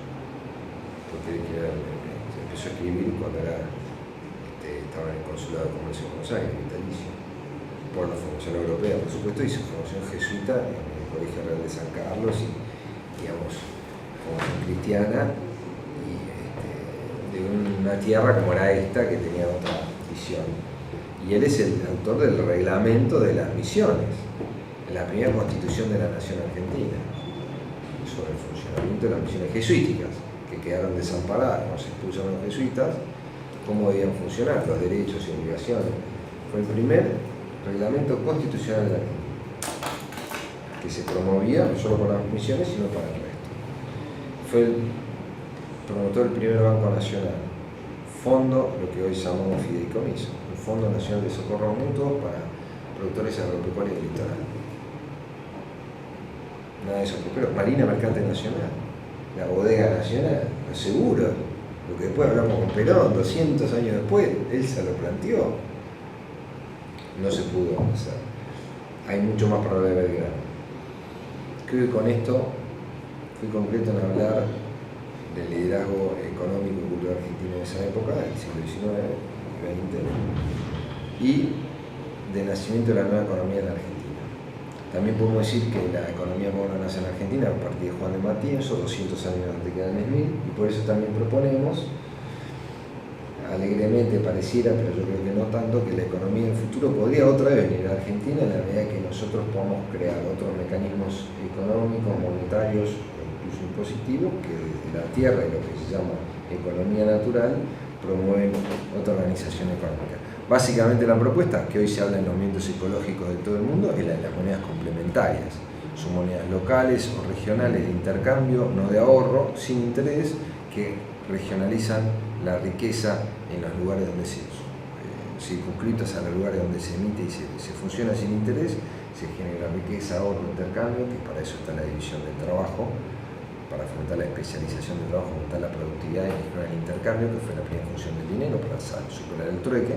Porque se empezó a escribir cuando estaba en el Consulado de Comercio de Buenos Aires, vitalicio, por la formación europea, por supuesto, y su formación jesuita en el Colegio Real de San Carlos y, digamos, formación cristiana, y de una tierra como era esta que tenía otra visión. Y él es el autor del reglamento de las misiones, la primera constitución de la nación argentina, sobre el funcionamiento de las misiones jesuíticas, que quedaron desamparadas cuando se expulsaron los jesuitas, cómo debían funcionar, los derechos y obligaciones. Fue el primer reglamento constitucional de la Argentina, que se promovía no solo para las misiones, sino para el resto. Fue el promotor del primer Banco Nacional, fondo, lo que hoy llamamos fideicomiso, un Fondo Nacional de Socorro Mutuo para productores agropecuarios del litoral. Nada de eso prosperó. Marina Mercante Nacional, la bodega nacional, los seguros, lo que después hablamos con Perón, 200 años después, él se lo planteó. No se pudo hacer. Hay mucho más para hablar de Belgrano. Creo que con esto fui concreto en hablar del liderazgo económico y cultural argentino de esa época, del siglo XIX y XX, y del nacimiento de la nueva economía en la Argentina. También podemos decir que la economía moderna nace en Argentina a partir de Juan de Matienzo, 200 años antes que Adam Smith, y por eso también proponemos, alegremente pareciera, pero yo creo que no tanto, que la economía en el futuro podría otra vez venir a Argentina en la medida que nosotros podamos crear otros mecanismos económicos, monetarios o incluso impositivos que desde la tierra y lo que se llama economía natural promueven otra organización económica. Básicamente la propuesta, que hoy se habla en los movimientos ecológicos de todo el mundo, es la de las monedas complementarias. Son monedas locales o regionales de intercambio, no de ahorro, sin interés, que regionalizan la riqueza en los lugares donde circunscritos a los lugares donde se emite y se funciona sin interés, se genera riqueza, ahorro, intercambio, que para eso está la división del trabajo, para fomentar la especialización del trabajo, fomentar la productividad y mejorar el intercambio, que fue la primera función del dinero para superar el trueque.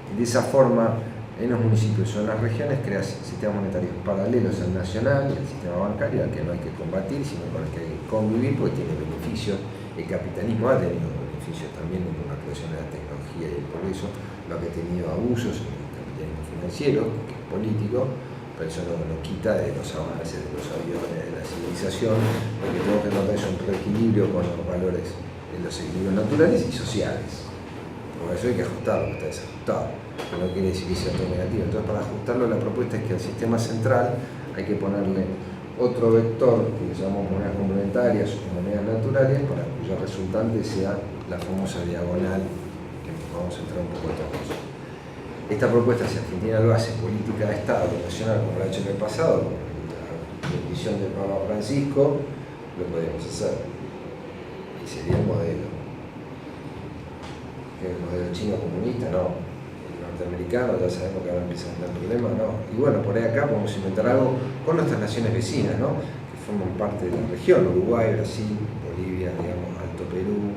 De esa forma, en los municipios o en las regiones creas sistemas monetarios paralelos al nacional, al sistema bancario, al que no hay que combatir, sino con el que hay que convivir, porque tiene beneficios. El capitalismo ha tenido beneficios también con la creación de la tecnología y el progreso, lo que ha tenido abusos en el capitalismo financiero, que es político, pero eso no quita de los avances de los aviones, de la civilización. Lo que tenemos que encontrar es un reequilibrio con los valores de los equilibrios naturales y sociales. Por eso hay que ajustarlo, está desajustado, pero no quiere decir que sea todo negativo. Entonces, para ajustarlo, la propuesta es que al sistema central hay que ponerle otro vector que llamamos monedas complementarias o monedas naturales, para cuya resultante sea la famosa diagonal, que vamos a entrar un poco en todos. Esta propuesta, si Argentina lo hace política de Estado nacional como lo ha hecho en el pasado, con la bendición del Papa Francisco, lo podemos hacer y sería el modelo. que el modelo chino comunista, no. El norteamericano, ya sabemos que ahora empiezan a tener problemas, no. Y bueno, por ahí acá podemos inventar algo con nuestras naciones vecinas, ¿no? Que forman parte de la región, Uruguay, Brasil, Bolivia, digamos, Alto Perú.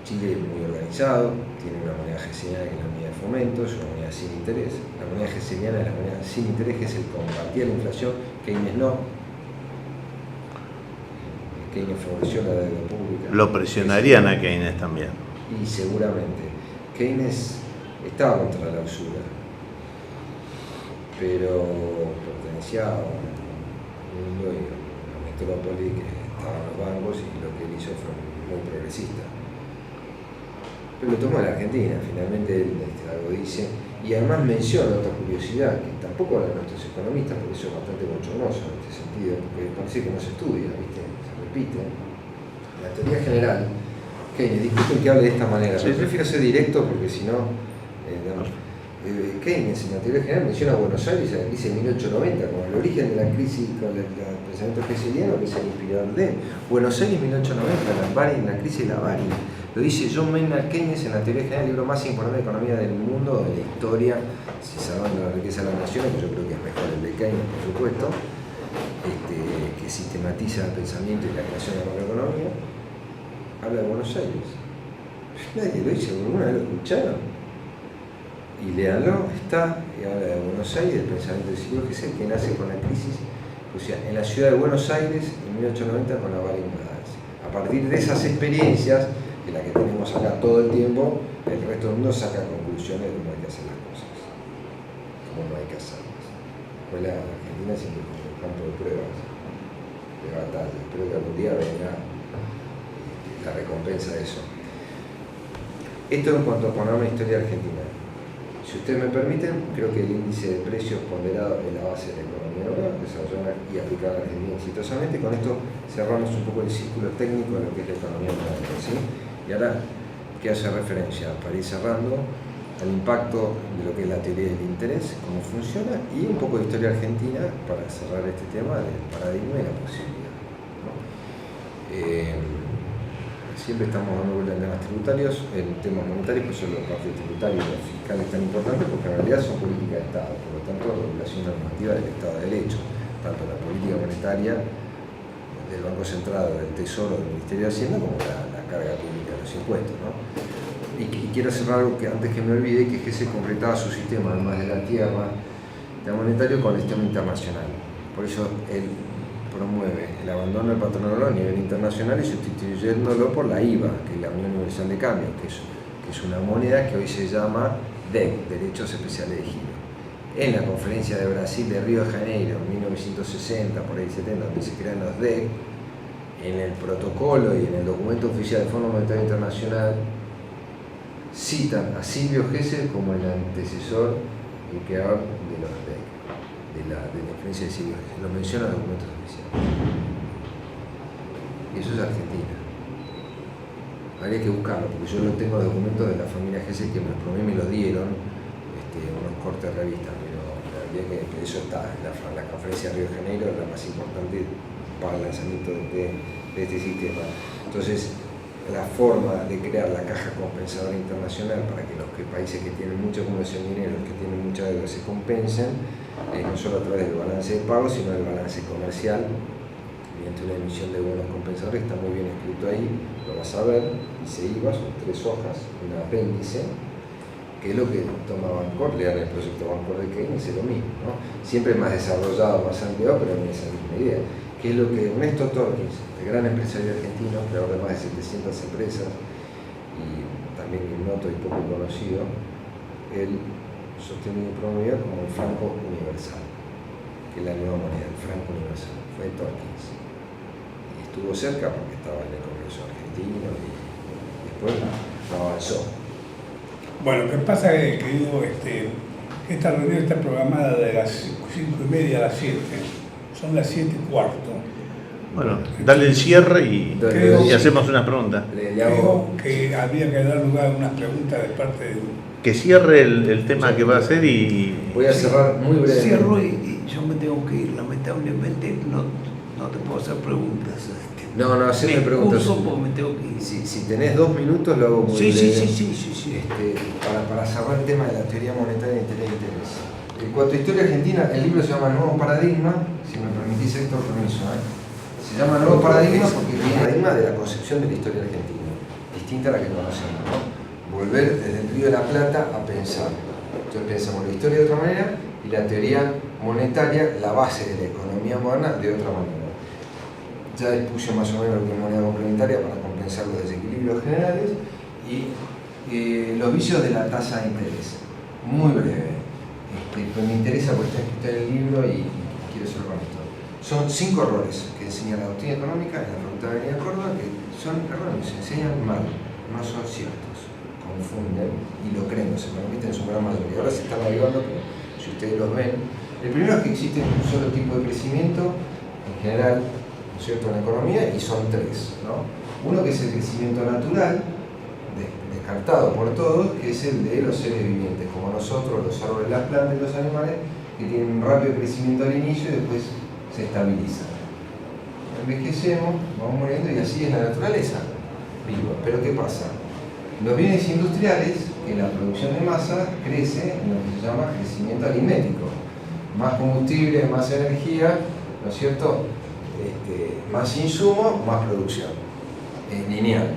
Chile es muy organizado, tiene una moneda geseniana que es la moneda de fomento, es una moneda sin interés. La moneda geseniana es la moneda sin interés, que es el combatir la inflación, Keynes no. Keynes favoreció la deuda pública. Lo presionarían a Keynes también. Y seguramente. Keynes estaba contra la usura, pero pertenecía a un mundo y una metrópoli que estaba en los bancos y lo que él hizo fue muy progresista. Pero lo tomó en la Argentina, finalmente él algo dice, y además menciona otra curiosidad, que tampoco hablan nuestros economistas, por eso es bastante bochornoso en este sentido, porque parece que no se estudia, ¿viste? Se repite. La teoría general, Keynes, disculpen que hable de esta manera, sí, pero prefiero ser directo porque si no, Keynes en la teoría general menciona a Buenos Aires en la crisis de 1890 como el origen de la crisis con el pensamiento hegeliano, que es el inspirador de Buenos Aires 1890, la crisis de la Bari. Lo dice John Maynard Keynes en la teoría general, el libro más importante de economía del mundo, de la historia, si salvando la riqueza de las naciones, que yo creo que es mejor el de Keynes, por supuesto, que sistematiza el pensamiento y la creación de la macroeconomía. Habla de Buenos Aires. Nadie lo dice, alguna vez lo escucharon. Y léanlo, está, y habla de Buenos Aires, del pensamiento del siglo, que es el que nace con la crisis, o sea, en la ciudad de Buenos Aires, en 1890, con la Bari Invaders. A partir de esas experiencias, que la que tenemos acá todo el tiempo, el resto del mundo saca conclusiones de cómo hay que hacer las cosas, cómo no hay que hacerlas. Pues la Argentina siempre es un campo de pruebas, de batalla. Espero que algún día venga la recompensa de eso. Esto en cuanto a poner una historia argentina. Si ustedes me permiten, creo que el índice de precios ponderado es la base de la economía local, desarrollada y aplicada en Argentina exitosamente. Con esto cerramos un poco el círculo técnico de lo que es la economía local, ¿sí? Y ahora quiero hacer referencia, para ir cerrando, al impacto de lo que es la teoría del interés, cómo funciona, y un poco de historia argentina para cerrar este tema del paradigma y la posibilidad, ¿no? Siempre estamos dando vueltas en temas tributarios, en temas monetarios, por eso la parte tributaria y la fiscal es tan importante, porque en realidad son políticas de Estado, por lo tanto, regulación normativa del Estado de Derecho, tanto la política monetaria del Banco Central, del Tesoro, del Ministerio de Hacienda, como la carga pública de los impuestos, ¿no? Y quiero cerrar algo que antes que me olvide, que es que se completaba su sistema, además de la tierra, de monetario, con el sistema internacional. Por eso él promueve el abandono del patronado a nivel internacional y sustituyéndolo por la IVA, que es la Unión Universal de Cambio, que es una moneda que hoy se llama DEC, Derechos Especiales de Giro. En la conferencia de Brasil de Río de Janeiro, en 1960, por ahí 70, donde se crean los DEC, en el protocolo y en el documento oficial del Fondo Monetario Internacional, citan a Silvio Gesell como el antecesor y creador de los DEC. De la influencia de Silvio Gesell, lo menciona en los documentos oficiales. Y eso es Argentina. Habría que buscarlo, porque yo no tengo documentos de la familia Gesell que me lo dieron, unos cortes de revista, pero la realidad es que eso está. La conferencia de Río de Janeiro es la más importante para el lanzamiento de este sistema. Entonces, la forma de crear la caja compensadora internacional para que los países que tienen mucha acumulación de dinero, los que tienen mucha deuda, se compensen, no solo a través del balance de pago, sino del balance comercial, mediante una emisión de bonos compensadores, está muy bien escrito ahí, lo vas a ver, dice IVA, son 3 hojas, un apéndice, que es lo que toma Bancor, lean el proyecto Bancor de Keynes, es lo mismo, ¿no? Siempre más desarrollado, más ampliado, pero en esa misma idea, que es lo que Ernesto Torkins, el gran empresario argentino, creador de más de 700 empresas, y también ignoto y poco conocido, él sostenido y promovido como el franco universal, que es la nueva moneda, el franco universal, fue Torkins. Y estuvo cerca porque estaba en el Congreso argentino y después no avanzó. Bueno, lo que pasa es que digo, esta reunión está programada de las 5:30 a las 7, son las 7:15. Bueno, dale el cierre y hacemos una pregunta. Creo que habría que dar lugar a unas preguntas de parte de... Que cierre el tema que va a hacer y... Voy a cerrar muy brevemente. Cierro y yo me tengo que ir, lamentablemente no te puedo hacer preguntas. No, siempre me preguntas. excuso porque me tengo que ir. Si tenés 2 minutos, lo hago muy Sí, breve. sí. Para cerrar el tema de la teoría monetaria de interés. En cuanto a historia argentina, el libro se llama Nuevo Paradigma, si me permitís, Héctor, permiso. Se llama Nuevo Paradigma porque es un paradigma de la concepción de la historia argentina, distinta a la que conocemos, ¿no? Volver desde el Río de la Plata a pensar. Entonces pensamos la historia de otra manera y la teoría monetaria, la base de la economía moderna, de otra manera. Ya expuse más o menos lo que es moneda complementaria para compensar los desequilibrios generales y los vicios de la tasa de interés. Muy breve. Pero me interesa porque está escrito en el libro y quiero ser con esto. Son 5 errores que enseña la doctrina económica en la Facultad de Avenida Córdoba, que son errores, se enseñan mal, no son ciertos, confunden y lo creen, no se permiten en su gran mayoría. Ahora se están avivando, pero si ustedes los ven, el primero es que existe un solo tipo de crecimiento, en general, ¿no es cierto?, en la economía, y son 3, ¿no? Uno que es el crecimiento natural, descartado por todos, que es el de los seres vivientes, como nosotros, los árboles, las plantas y los animales, que tienen un rápido crecimiento al inicio y después se estabilizan. Envejecemos, vamos muriendo y así es la naturaleza viva. Pero ¿qué pasa? Los bienes industriales, que la producción de masa crece en lo que se llama crecimiento aritmético. Más combustible, más energía, ¿no es cierto? Más insumo, más producción. Lineal.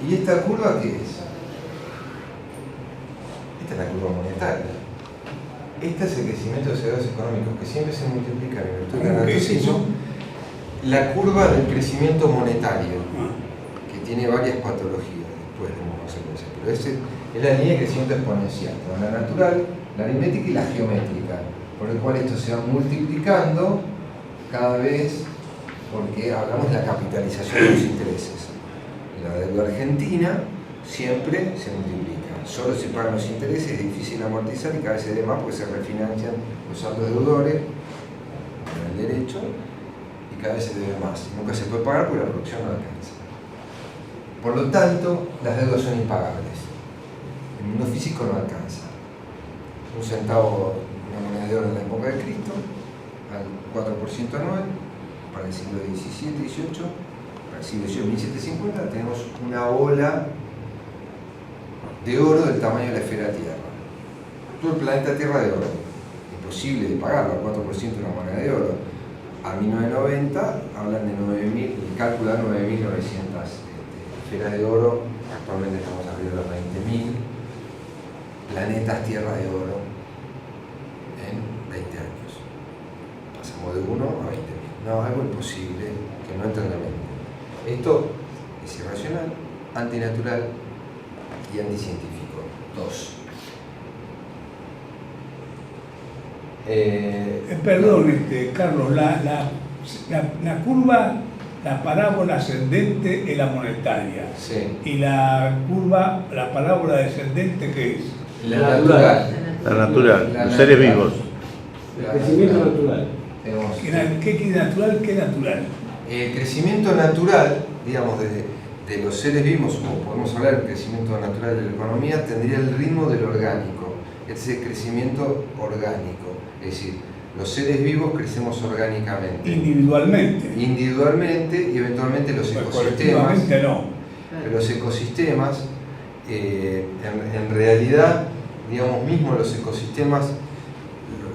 ¿Y esta curva qué es? Esta es la curva monetaria. Este es el crecimiento de sectores económicos que siempre se multiplican en virtud del anatocismo. La curva del crecimiento monetario, que tiene varias patologías después como consecuencia, pero es la línea de crecimiento exponencial, con la natural, la aritmética y la geométrica, por el cual esto se va multiplicando cada vez porque hablamos de la capitalización de los intereses. La deuda argentina siempre se multiplica, solo se pagan los intereses, es difícil amortizar y cada vez se dé más porque se refinancian los saldos deudores con el derecho y cada vez se debe más. Nunca se puede pagar porque la producción no alcanza. Por lo tanto, las deudas son impagables. El mundo físico no alcanza. Un centavo, una moneda de oro en la época de Cristo, al 4% anual, para el siglo XVII, XVIII, para el siglo XVIII, 1750, tenemos una bola de oro del tamaño de la esfera Tierra. Todo el planeta Tierra de oro. Imposible de pagarlo, al 4% de una moneda de oro. A 1990 hablan de 9.000, el cálculo da 9.900 esferas de oro, actualmente estamos arriba de los 20.000 planetas Tierra de oro en 20 años. Pasamos de 1 a 20.000. No, algo imposible que no entra en la mente. Esto es irracional, antinatural y anticientífico. 2. Perdón, Carlos, la curva, la parábola ascendente es la monetaria. Sí. Y la parábola descendente, ¿qué es? La natural. La natural, los seres vivos. El crecimiento natural. ¿Qué es natural? ¿Qué natural? El crecimiento natural, digamos, de los seres vivos, o podemos hablar del crecimiento natural de la economía, tendría el ritmo del orgánico. Este es el crecimiento orgánico. Es decir, los seres vivos crecemos orgánicamente. Individualmente y eventualmente los ecosistemas. Colectivamente no. Pero los ecosistemas, en realidad, digamos, mismo los ecosistemas,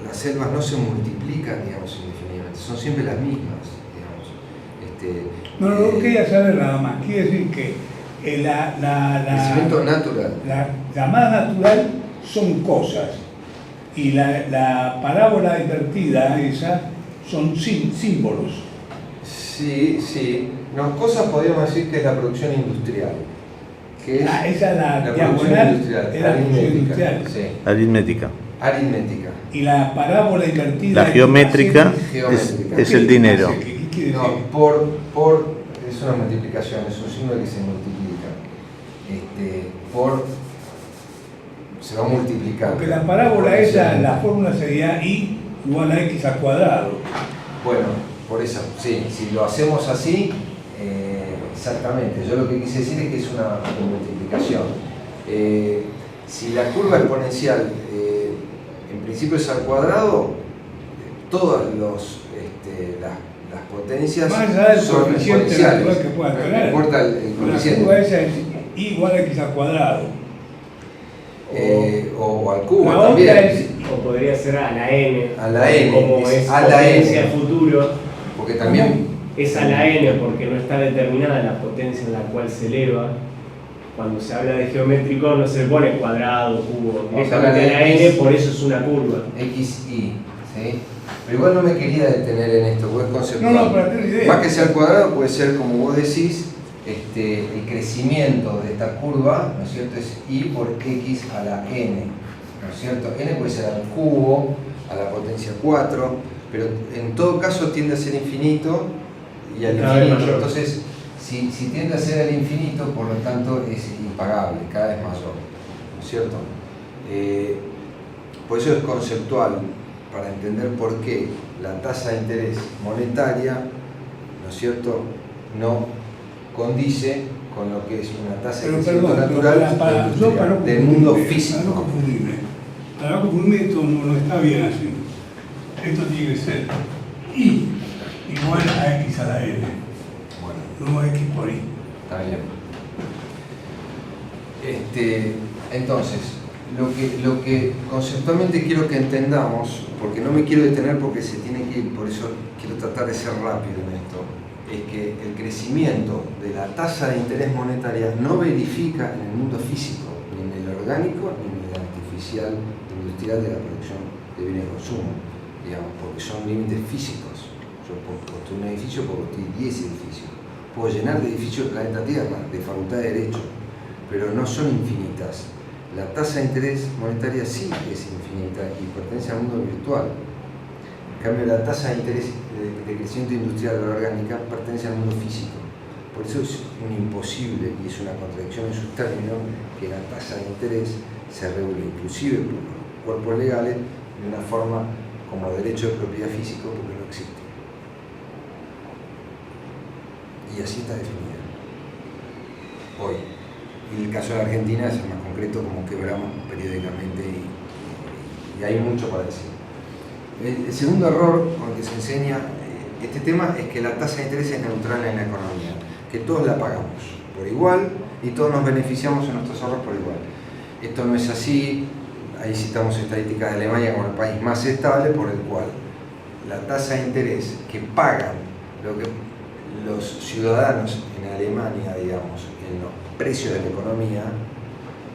las selvas no se multiplican, digamos, indefinidamente, son siempre las mismas, digamos. No lo quería saber nada más. Quiere decir que crecimiento natural. La más natural son cosas. Y la parábola invertida, esa, son símbolos. Sí, sí. No, cosas podríamos decir que es la producción industrial. Que es esa es la producción diagonal, industrial, es la producción industrial. Sí. Aritmética. Aritmética. Y la parábola invertida... La geométrica Geométrica. es el dinero. ¿Qué quiere decir? No, es una multiplicación, es un signo que se multiplica. Se va multiplicando. Porque la parábola esa, la fórmula sería I igual a X al cuadrado. Bueno, por eso, sí, si lo hacemos así, exactamente. Yo lo que quise decir es que es una multiplicación. Si la curva exponencial en principio es al cuadrado, todas las potencias Más allá del son coeficiente exponenciales. natural que pueda No tener. importa el La coeficiente. curva esa es I igual a X al cuadrado. O al cubo La también. otra es O podría ser a la n. A la n, Como es es a la potencia n. futuro. Porque también Es a la n porque no está determinada la potencia en la cual se eleva. Cuando se habla de geométrico no se le pone cuadrado, cubo. Vamos a hablar Directamente de a la X. n, por eso es una curva. XY, ¿sí? Pero igual no me quería detener en esto, porque es conceptual. No, para tener idea. Más que sea al cuadrado, puede ser, como vos decís, el crecimiento de esta curva, ¿no es cierto? Es Y por X a la N, ¿no es cierto? N puede ser al cubo, a la potencia 4, pero en todo caso tiende a ser infinito y al Cada vez infinito. mayor. Entonces, si tiende a ser al infinito, por lo tanto es impagable, cada vez mayor, ¿no es cierto? Por eso es conceptual, para entender por qué la tasa de interés monetaria, ¿no es cierto?, no condice con lo que es una tasa de Pero crecimiento perdón, natural yo para no del mundo confundirme, físico. Para no confundirme, esto no está bien así. Esto tiene que ser I igual a X a la N, Bueno, no X por I. está bien. Entonces, lo que conceptualmente quiero que entendamos, porque no me quiero detener porque se tiene que ir, por eso quiero tratar de ser rápido en esto, es que el crecimiento de la tasa de interés monetaria no verifica en el mundo físico, ni en el orgánico, ni en el artificial, industrial de la producción de bienes de consumo, digamos, porque son límites físicos. Yo puedo construir un edificio, puedo construir 10 edificios, puedo llenar de edificios el planeta Tierra, de facultad de derecho, pero no son infinitas. La tasa de interés monetaria sí es infinita y pertenece al mundo virtual. En cambio, la tasa de interés de crecimiento industrial o orgánica pertenece al mundo físico. Por eso es un imposible y es una contradicción en sus términos que la tasa de interés se regule inclusive por los cuerpos legales de una forma como derecho de propiedad físico, porque no existe. Y así está definida hoy. Y el caso de la Argentina es el más concreto, como quebramos periódicamente y hay mucho para decir. El segundo error con el que se enseña este tema es que la tasa de interés es neutral en la economía, que todos la pagamos por igual y todos nos beneficiamos en nuestros ahorros por igual. Esto no es así. Ahí citamos estadísticas de Alemania como el país más estable, por el cual la tasa de interés que pagan lo que los ciudadanos en Alemania, digamos, en los precios de la economía,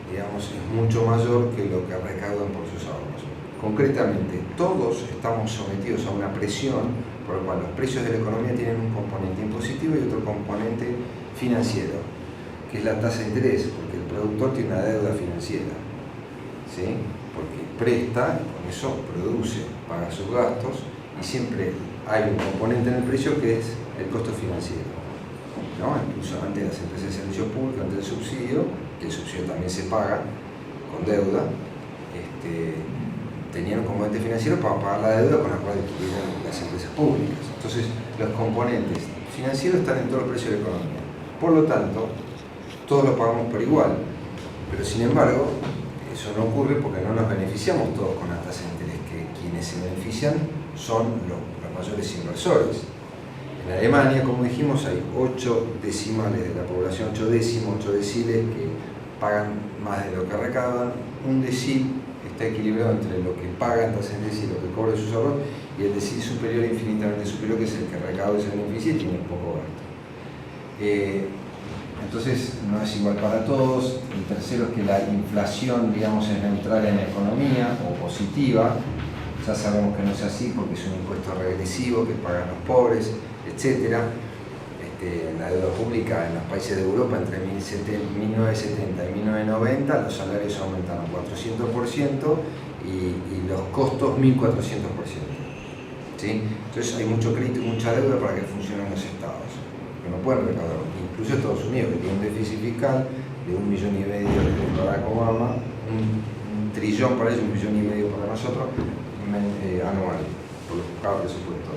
digamos, es mucho mayor que lo que recaudan por sus ahorros. Concretamente, todos estamos sometidos a una presión por la cual los precios de la economía tienen un componente impositivo y otro componente financiero, que es la tasa de interés, porque el productor tiene una deuda financiera, ¿sí? Porque presta, con eso produce, paga sus gastos y siempre hay un componente en el precio que es el costo financiero, ¿no? Incluso antes de las empresas de servicios públicos, antes del subsidio, que el subsidio también se paga con deuda, tenían un componente financiero para pagar la deuda con la cual adquirieron las empresas públicas. Entonces, los componentes financieros están en todo el precio de la economía. Por lo tanto, todos lo pagamos por igual. Pero sin embargo, eso no ocurre porque no nos beneficiamos todos con la tasa de interés, que quienes se benefician son los mayores inversores. En Alemania, como dijimos, hay 8 decimales de la población, 8 décimos, 8 deciles que pagan más de lo que recaudan. Un decil está equilibrado entre lo que pagan tasa de interés y lo que cobra sus ahorros, y el decil superior, infinitamente superior, que es el que recauda y se beneficia y tiene poco gasto. Entonces no es igual para todos. El tercero es que la inflación, digamos, es neutral en la economía o positiva. Ya sabemos que no es así porque es un impuesto regresivo que pagan los pobres, etc. La deuda pública en los países de Europa entre 1970 y 1990 los salarios aumentaron 400% y los costos 1400%. ¿Sí? Entonces hay mucho crédito y mucha deuda para que funcionen los estados, que no pueden recaudar. Incluso Estados Unidos, que tiene un déficit fiscal de 1,5 millones de Barack Obama, 1 trillón para ellos, 1,5 millones para nosotros, anual, por cada presupuesto.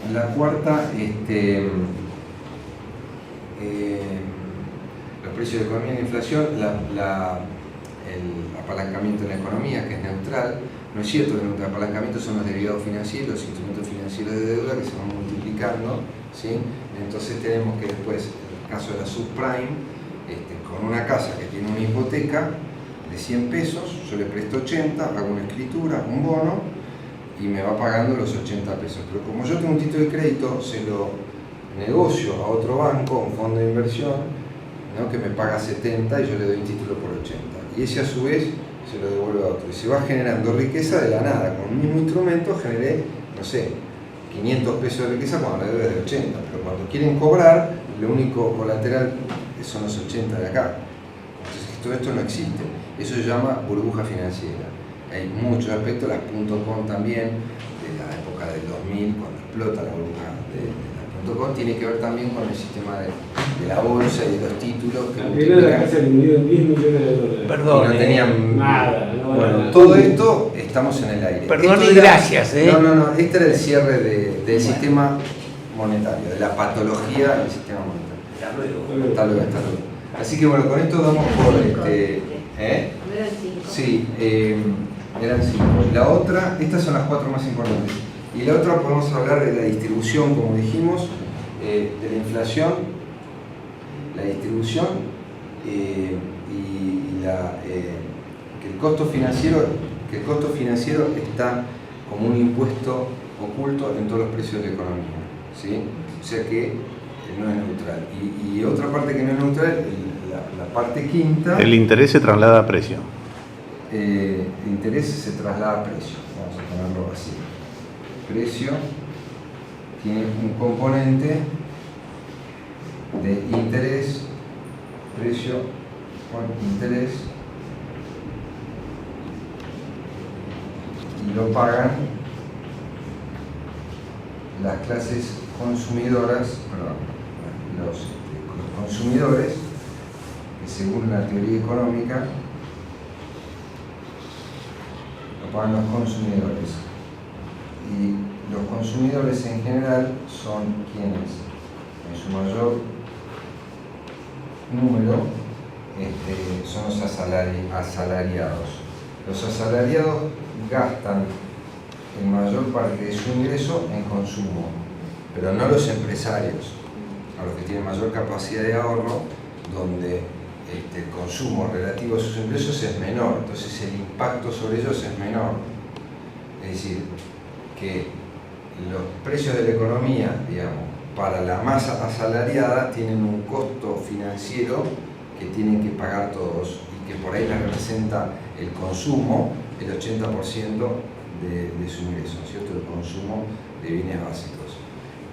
En la cuarta, los precios de economía y la inflación, el apalancamiento de la economía, que es neutral, No es cierto que nuestro apalancamiento son los derivados financieros, los instrumentos financieros de deuda que se van multiplicando, ¿sí? Entonces tenemos que después, en el caso de la subprime, con una casa que tiene una hipoteca de 100 pesos, yo le presto 80, hago una escritura, un bono, y me va pagando los 80 pesos. Pero como yo tengo un título de crédito, se lo negocio a otro banco, un fondo de inversión, ¿no? Que me paga 70 y yo le doy un título por 80. Y ese a su vez se lo devuelve a otro. Y se va generando riqueza de la nada. Con un mismo instrumento generé, no sé, 500 pesos de riqueza cuando la deuda es de 80. Pero cuando quieren cobrar, lo único colateral son los 80 de acá. Entonces todo esto no existe. Eso se llama burbuja financiera. Hay muchos aspectos, las .com también, de la época del 2000, cuando explota la burbuja de la .com, tiene que ver también con el sistema de la bolsa y de los títulos. Que Primero la casa le dio 10 millones de dólares. Perdón, y no tenían nada. Bueno, todo esto estamos en el aire. Perdón Esto y gracias. No, este era el cierre del sistema monetario, de la patología del sistema monetario. Hasta luego. Así que bueno, con esto damos por Sí, eran 5. La otra, estas son las 4 más importantes. Y la otra podemos hablar de la distribución, como dijimos, de la inflación, la distribución y que el costo financiero está como un impuesto oculto en todos los precios de la economía, ¿sí? O sea que no es neutral. Y otra parte que no es neutral, la parte quinta. El interés se traslada a precio. El interés se traslada a precio, vamos a ponerlo así. Precio tiene un componente de interés, precio con interés, y lo pagan las clases consumidoras, los consumidores, que según la teoría económica lo pagan los consumidores. Y los consumidores en general son quienes, en su mayor número, son los asalariados. Los asalariados gastan en mayor parte de su ingreso en consumo, pero no los empresarios, a los que tienen mayor capacidad de ahorro, donde el consumo relativo a sus ingresos es menor, entonces el impacto sobre ellos es menor. Es decir, que los precios de la economía, digamos, para la masa asalariada tienen un costo financiero que tienen que pagar todos y que por ahí les representa el consumo el 80% de su ingreso, ¿cierto? El consumo de bienes básicos.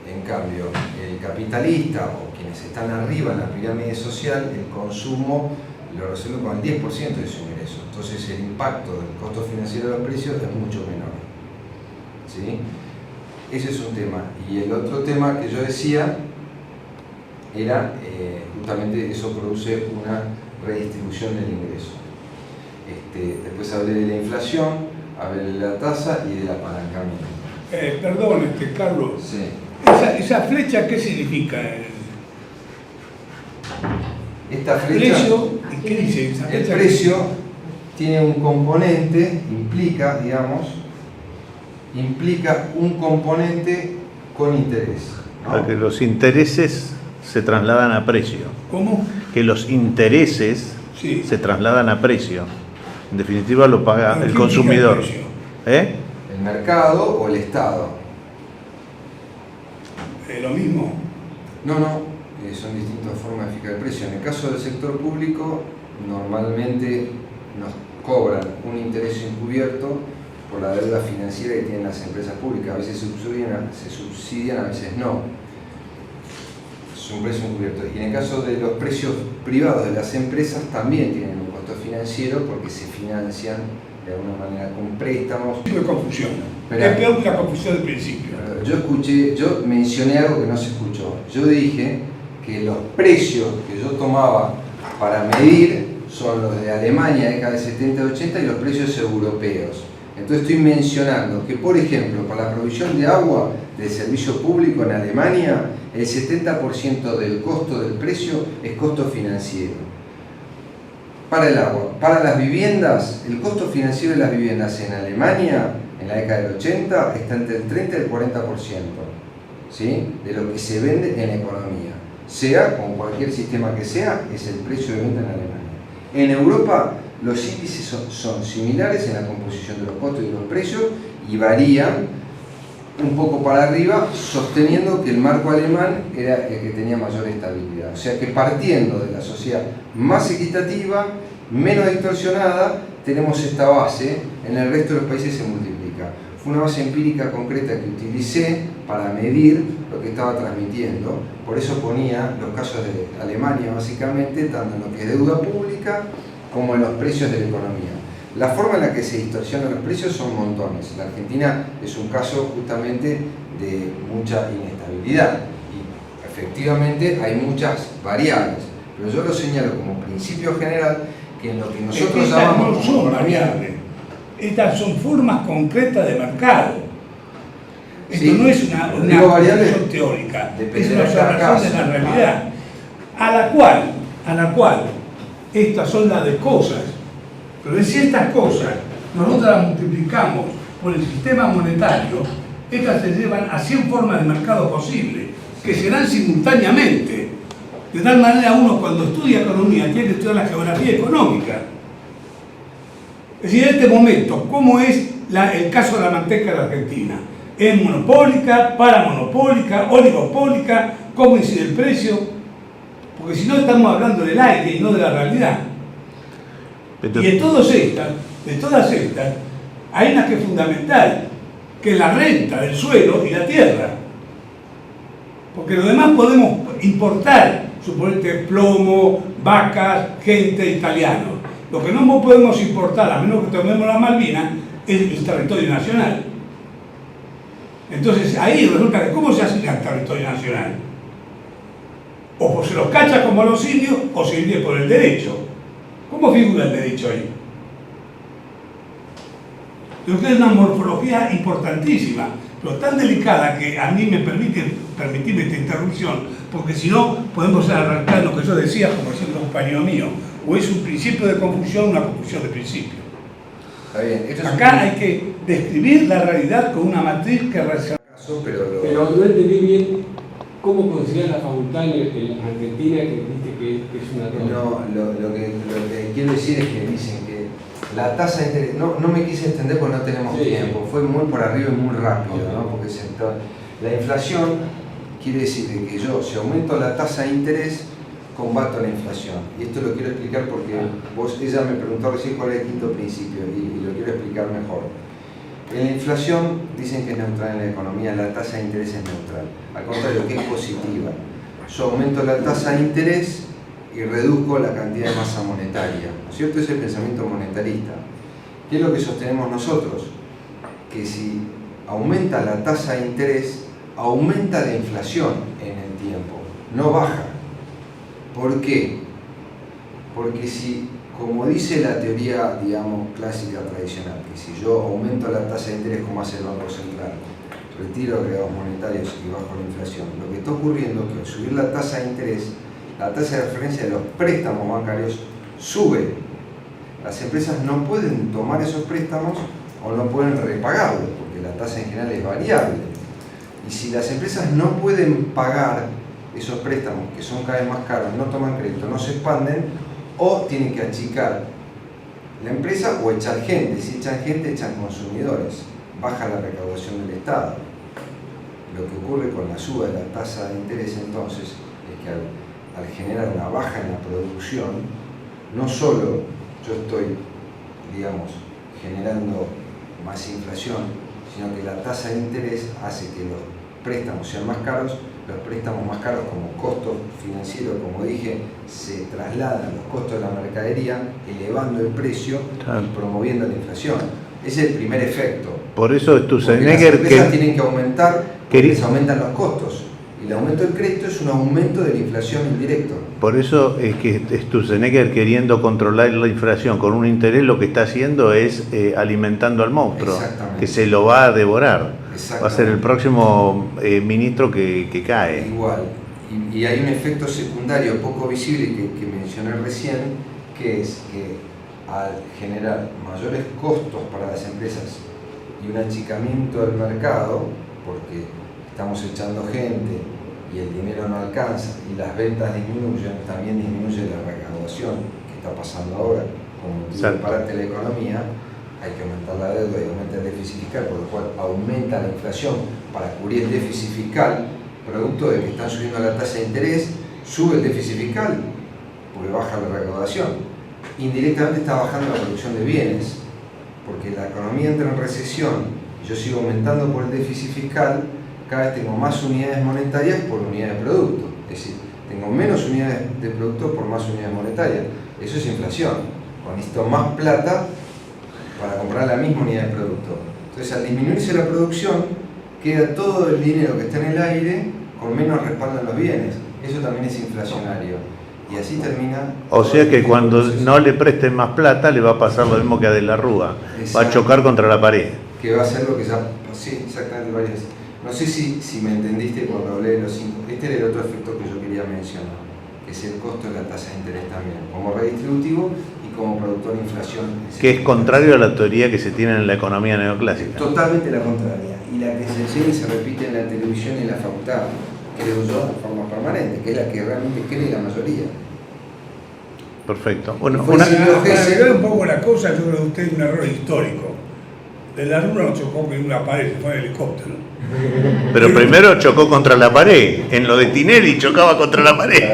En cambio, el capitalista o quienes están arriba en la pirámide social, el consumo lo resuelve con el 10% de su ingreso. Entonces el impacto del costo financiero de los precios es mucho menor, ¿sí? Ese es un tema. Y el otro tema que yo decía era justamente eso produce una redistribución del ingreso. Después hablé de la inflación, hablé de la tasa y del apalancamiento. Perdón, Carlos. Sí. ¿Esa flecha qué significa? Esta flecha, ¿Precio? ¿Qué dice esa el flecha? precio tiene un componente, implica un componente con interés, ¿no? Porque los intereses se trasladan a precio. ¿Cómo? Que los intereses Sí. se trasladan a precio. En definitiva lo paga ¿Pero el qué consumidor. implica el precio? El mercado o el Estado. ¿Lo mismo? No, son distintas formas de fijar el precio. En el caso del sector público, normalmente nos cobran un interés encubierto por la deuda financiera que tienen las empresas públicas. A veces se subsidian, a veces no. Es un precio encubierto. Y en el caso de los precios privados de las empresas también tienen un costo financiero porque se financian de alguna manera con préstamos. Es confusión. Pero, es peor que la confusión del principio. Yo mencioné algo que no se escuchó. Yo dije que los precios que yo tomaba para medir son los de Alemania, década de 70 y 80, y los precios europeos. Entonces estoy mencionando que, por ejemplo, para la provisión de agua del servicio público en Alemania, el 70% del costo del precio es costo financiero. para el agua. Para las viviendas, el costo financiero de las viviendas en Alemania, en la década del 80, está entre el 30 y el 40%, ¿sí?, de lo que se vende en la economía. Sea, con cualquier sistema que sea, es el precio de venta en Alemania. En Europa, los índices son similares en la composición de los costos y los precios y varían un poco para arriba, sosteniendo que el marco alemán era el que tenía mayor estabilidad. O sea que partiendo de la sociedad más equitativa, menos distorsionada, tenemos esta base, en el resto de los países se multiplica. Fue una base empírica concreta que utilicé para medir lo que estaba transmitiendo, por eso ponía los casos de Alemania básicamente, tanto en lo que es deuda pública como en los precios de la economía. La forma en la que se distorsionan los precios son montones. La Argentina es un caso justamente de mucha inestabilidad y efectivamente hay muchas variables, pero yo lo señalo como principio general que en lo que nosotros estas llamamos no son variables, estas son formas concretas de mercado. Esto sí, no es una conclusión teórica, es una observación de la realidad, a la cual estas son las de cosas. Pero si estas cosas nosotros las multiplicamos por el sistema monetario, estas se llevan a 100 formas de mercado posibles, que se dan simultáneamente. De tal manera uno cuando estudia economía tiene que estudiar la geografía económica. Es decir, en este momento, ¿cómo es el caso de la manteca de Argentina? ¿Es monopólica, paramonopólica, oligopólica? ¿Cómo incide el precio? Porque si no estamos hablando del aire y no de la realidad. Y de todas estas, hay una que es fundamental, que es la renta del suelo y la tierra. Porque lo demás podemos importar, suponete plomo, vacas, gente, italianos. Lo que no podemos importar, a menos que tomemos la Malvinas, es el territorio nacional. Entonces ahí resulta que ¿cómo se hace el territorio nacional? O se los cacha como a los indios o se vive por el derecho. ¿Cómo figura el derecho ahí? Creo que es una morfología importantísima, pero tan delicada que a mí me permitirme esta interrupción, porque si no podemos arrancar lo que yo decía, como decía un compañero mío, o es un principio de confusión, una confusión de principio. Está bien. Acá hay que describir la realidad con una matriz que relaciona. Pero no entendí bien cómo considera la facultad en Argentina que dice que es una toma. No, lo que quiero decir es que dicen que la tasa de interés, no me quise extender porque no tenemos tiempo, fue muy por arriba y muy rápido, ¿no? Porque la inflación quiere decir que yo, si aumento la tasa de interés, combato la inflación. Y esto lo quiero explicar porque ella me preguntó recién cuál es el quinto principio y lo quiero explicar mejor. En la inflación dicen que es neutral en la economía, la tasa de interés es neutral. Al contrario, que es positiva. Yo aumento la tasa de interés y reduzco la cantidad de masa monetaria. ¿No es cierto? Es el pensamiento monetarista. ¿Qué es lo que sostenemos nosotros? Que si aumenta la tasa de interés, aumenta la inflación en el tiempo, no baja. ¿Por qué? Porque si, como dice la teoría, digamos, clásica tradicional, que si yo aumento la tasa de interés como hace el Banco Central, retiro agregados monetarios y bajo la inflación, lo que está ocurriendo es que al subir la tasa de interés, la tasa de referencia de los préstamos bancarios sube. Las empresas no pueden tomar esos préstamos o no pueden repagarlos, porque la tasa en general es variable. Y si las empresas no pueden pagar esos préstamos, que son cada vez más caros, no toman crédito, no se expanden, o tienen que achicar la empresa o echar gente. Si echan gente, echan consumidores. Baja la recaudación del Estado. Lo que ocurre con la suba de la tasa de interés entonces es que al generar una baja en la producción, no solo yo estoy, digamos, generando más inflación, sino que la tasa de interés hace que los préstamos sean más caros. Los préstamos más caros como costo financiero, como dije, se trasladan los costos de la mercadería, elevando el precio y promoviendo la inflación. Ese es el primer efecto. Por eso Sturzenegger las empresas tienen que aumentar, porque se aumentan los costos. Y el aumento del crédito es un aumento de la inflación indirecto. Por eso es que Sturzenegger, queriendo controlar la inflación con un interés, lo que está haciendo es alimentando al monstruo, que se lo va a devorar. Va a ser el próximo ministro que cae. Igual. Y hay un efecto secundario poco visible que mencioné recién, que es que al generar mayores costos para las empresas y un achicamiento del mercado, porque estamos echando gente y el dinero no alcanza y las ventas disminuyen, también disminuye la recaudación que está pasando ahora como un disparate de la economía. Hay que aumentar la deuda y aumenta el déficit fiscal, por lo cual aumenta la inflación para cubrir el déficit fiscal, producto de que están subiendo la tasa de interés, sube el déficit fiscal porque baja la recaudación. Indirectamente está bajando la producción de bienes, porque la economía entra en recesión y yo sigo aumentando por el déficit fiscal, cada vez tengo más unidades monetarias por unidad de producto, es decir, tengo menos unidades de producto por más unidades monetarias. Eso es inflación, necesito más plata para comprar la misma unidad de producto. Entonces, al disminuirse la producción, queda todo el dinero que está en el aire con menos respaldo en los bienes. Eso también es inflacionario. Y así termina... O sea que cuando no le presten más plata, le va a pasar lo mismo que a De la Rúa. Va a chocar contra la pared. Que va a ser lo que ya... Sí, exactamente, varias. No sé si me entendiste cuando hablé de los 5. Este era el otro efecto que yo quería mencionar, que es el costo de la tasa de interés también, como redistributivo y como productor de inflación. Que es contrario a la teoría que se tiene en la economía neoclásica. Totalmente la contraria. Y la que se enseña y se repite en la televisión y en la facultad, creo yo, de forma permanente, que es la que realmente cree la mayoría. Perfecto. Bueno, para agregar un poco la cosa, yo creo que usted es un error histórico. De la Rúa no chocó con una pared, se fue en helicóptero. Pero primero chocó contra la pared. En lo de Tinelli chocaba contra la pared.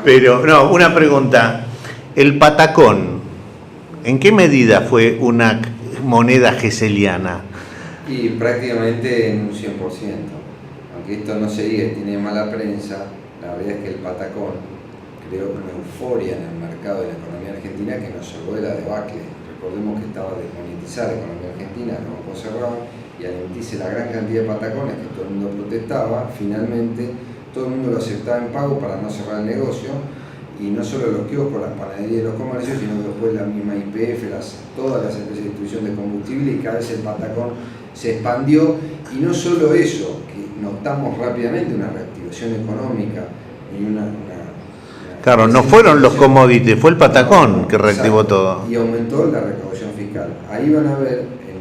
Pero, no, una pregunta. El patacón, ¿en qué medida fue una moneda geseliana? Y prácticamente en un 100%. Aunque esto no se diga, tiene mala prensa, la verdad es que el patacón creó una euforia en el mercado de la economía argentina que nos salvó de la debacle. Recordemos que estaba desmonetizada la economía argentina, los bancos cerraban, y al emitirse la gran cantidad de patacones que todo el mundo protestaba, finalmente todo el mundo lo aceptaba en pago para no cerrar el negocio, y no solo los kioscos, las panaderías y los comercios, sino que después la misma YPF, todas las empresas de distribución de combustible, y cada vez el patacón se expandió. Y no solo eso, que notamos rápidamente una reactivación económica y Claro, no fueron los commodities, fue el patacón que reactivó todo. Y aumentó la recaudación fiscal. Ahí van a ver, en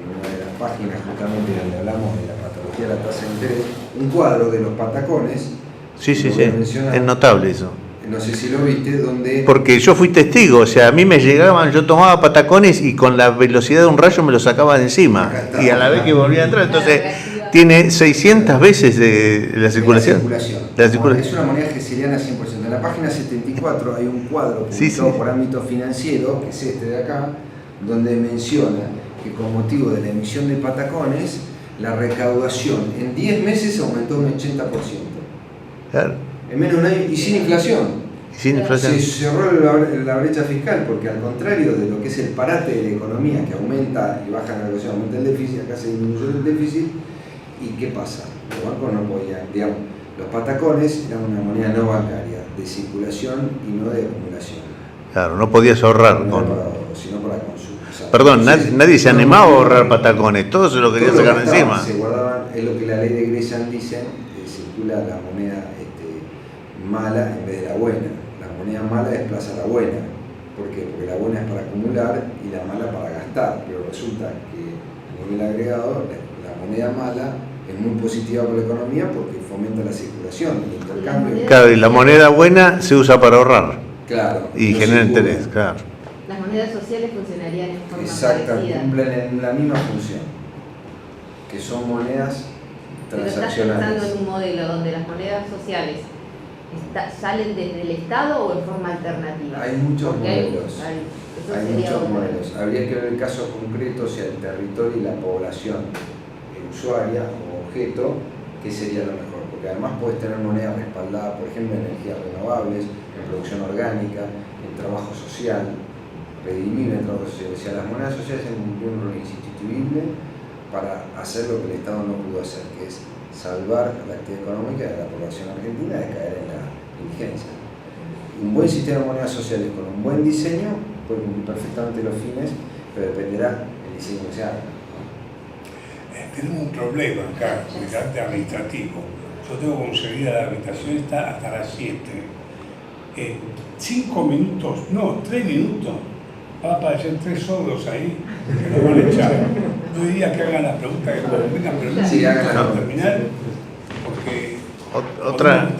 una de las páginas justamente donde hablamos de la patología de la tasa de interés, un cuadro de los patacones. Sí, es notable eso. No sé si lo viste, donde... Porque yo fui testigo, o sea, a mí me llegaban, yo tomaba patacones y con la velocidad de un rayo me lo sacaba de encima. Y a la vez que volvía a entrar, entonces tiene 600 veces de la circulación. Es una moneda geseliana 100%. En la página 74 hay un cuadro publicado por Ámbito Financiero, que es este de acá, donde menciona que con motivo de la emisión de patacones, la recaudación en 10 meses aumentó un 80%. Claro. En menos de un año y sin inflación. Se cerró la brecha fiscal, porque al contrario de lo que es el parate de la economía, que aumenta y baja la recaudación, aumenta el déficit, acá se disminuyó el déficit. ¿Y qué pasa? Los bancos no podían, digamos, los patacones eran una moneda no bancaria, de circulación y no de acumulación. Claro, no podías ahorrar sino para consumo. O sea, perdón, nadie se animaba a ahorrar patacones, todo se lo quería sacar de encima. Se guardaban, es lo que la ley de Gresham dice, circula la moneda mala en vez de la buena. La moneda mala desplaza a la buena. ¿Por qué? Porque la buena es para acumular y la mala para gastar. Pero resulta que a nivel agregado, la moneda mala es muy positiva para la economía porque fomenta la circulación, el intercambio. Claro, y la moneda buena se usa para ahorrar. Claro. Y genera interés, claro. Las monedas sociales funcionarían en forma parecida. Cumplen la misma función, que son monedas transaccionales. ¿Pero estás pensando en un modelo donde las monedas sociales salen desde el Estado o en forma alternativa? Hay muchos modelos. Hay muchos modelos. Habría que ver el caso concreto, o sea, el territorio y la población usuaria o objeto, que sería lo mejor. Porque además puedes tener monedas respaldadas, por ejemplo, en energías renovables, en producción orgánica, en trabajo social, redimible en trabajo social. O sea, las monedas sociales tienen un rol insustituible para hacer lo que el Estado no pudo hacer, que es salvar la actividad económica de la población argentina de caer en la indigencia. Un buen sistema de monedas sociales con un buen diseño puede cumplir perfectamente los fines, pero dependerá del diseño que se haga. Tenemos un problema acá, administrativo. Yo tengo concedida la habitación hasta las 7. en 5 minutos, no, 3 minutos, va a aparecer 3 sordos ahí que nos van a echar. No diría que hagan las preguntas que convengan, pero sí, háganlas. para terminar, porque...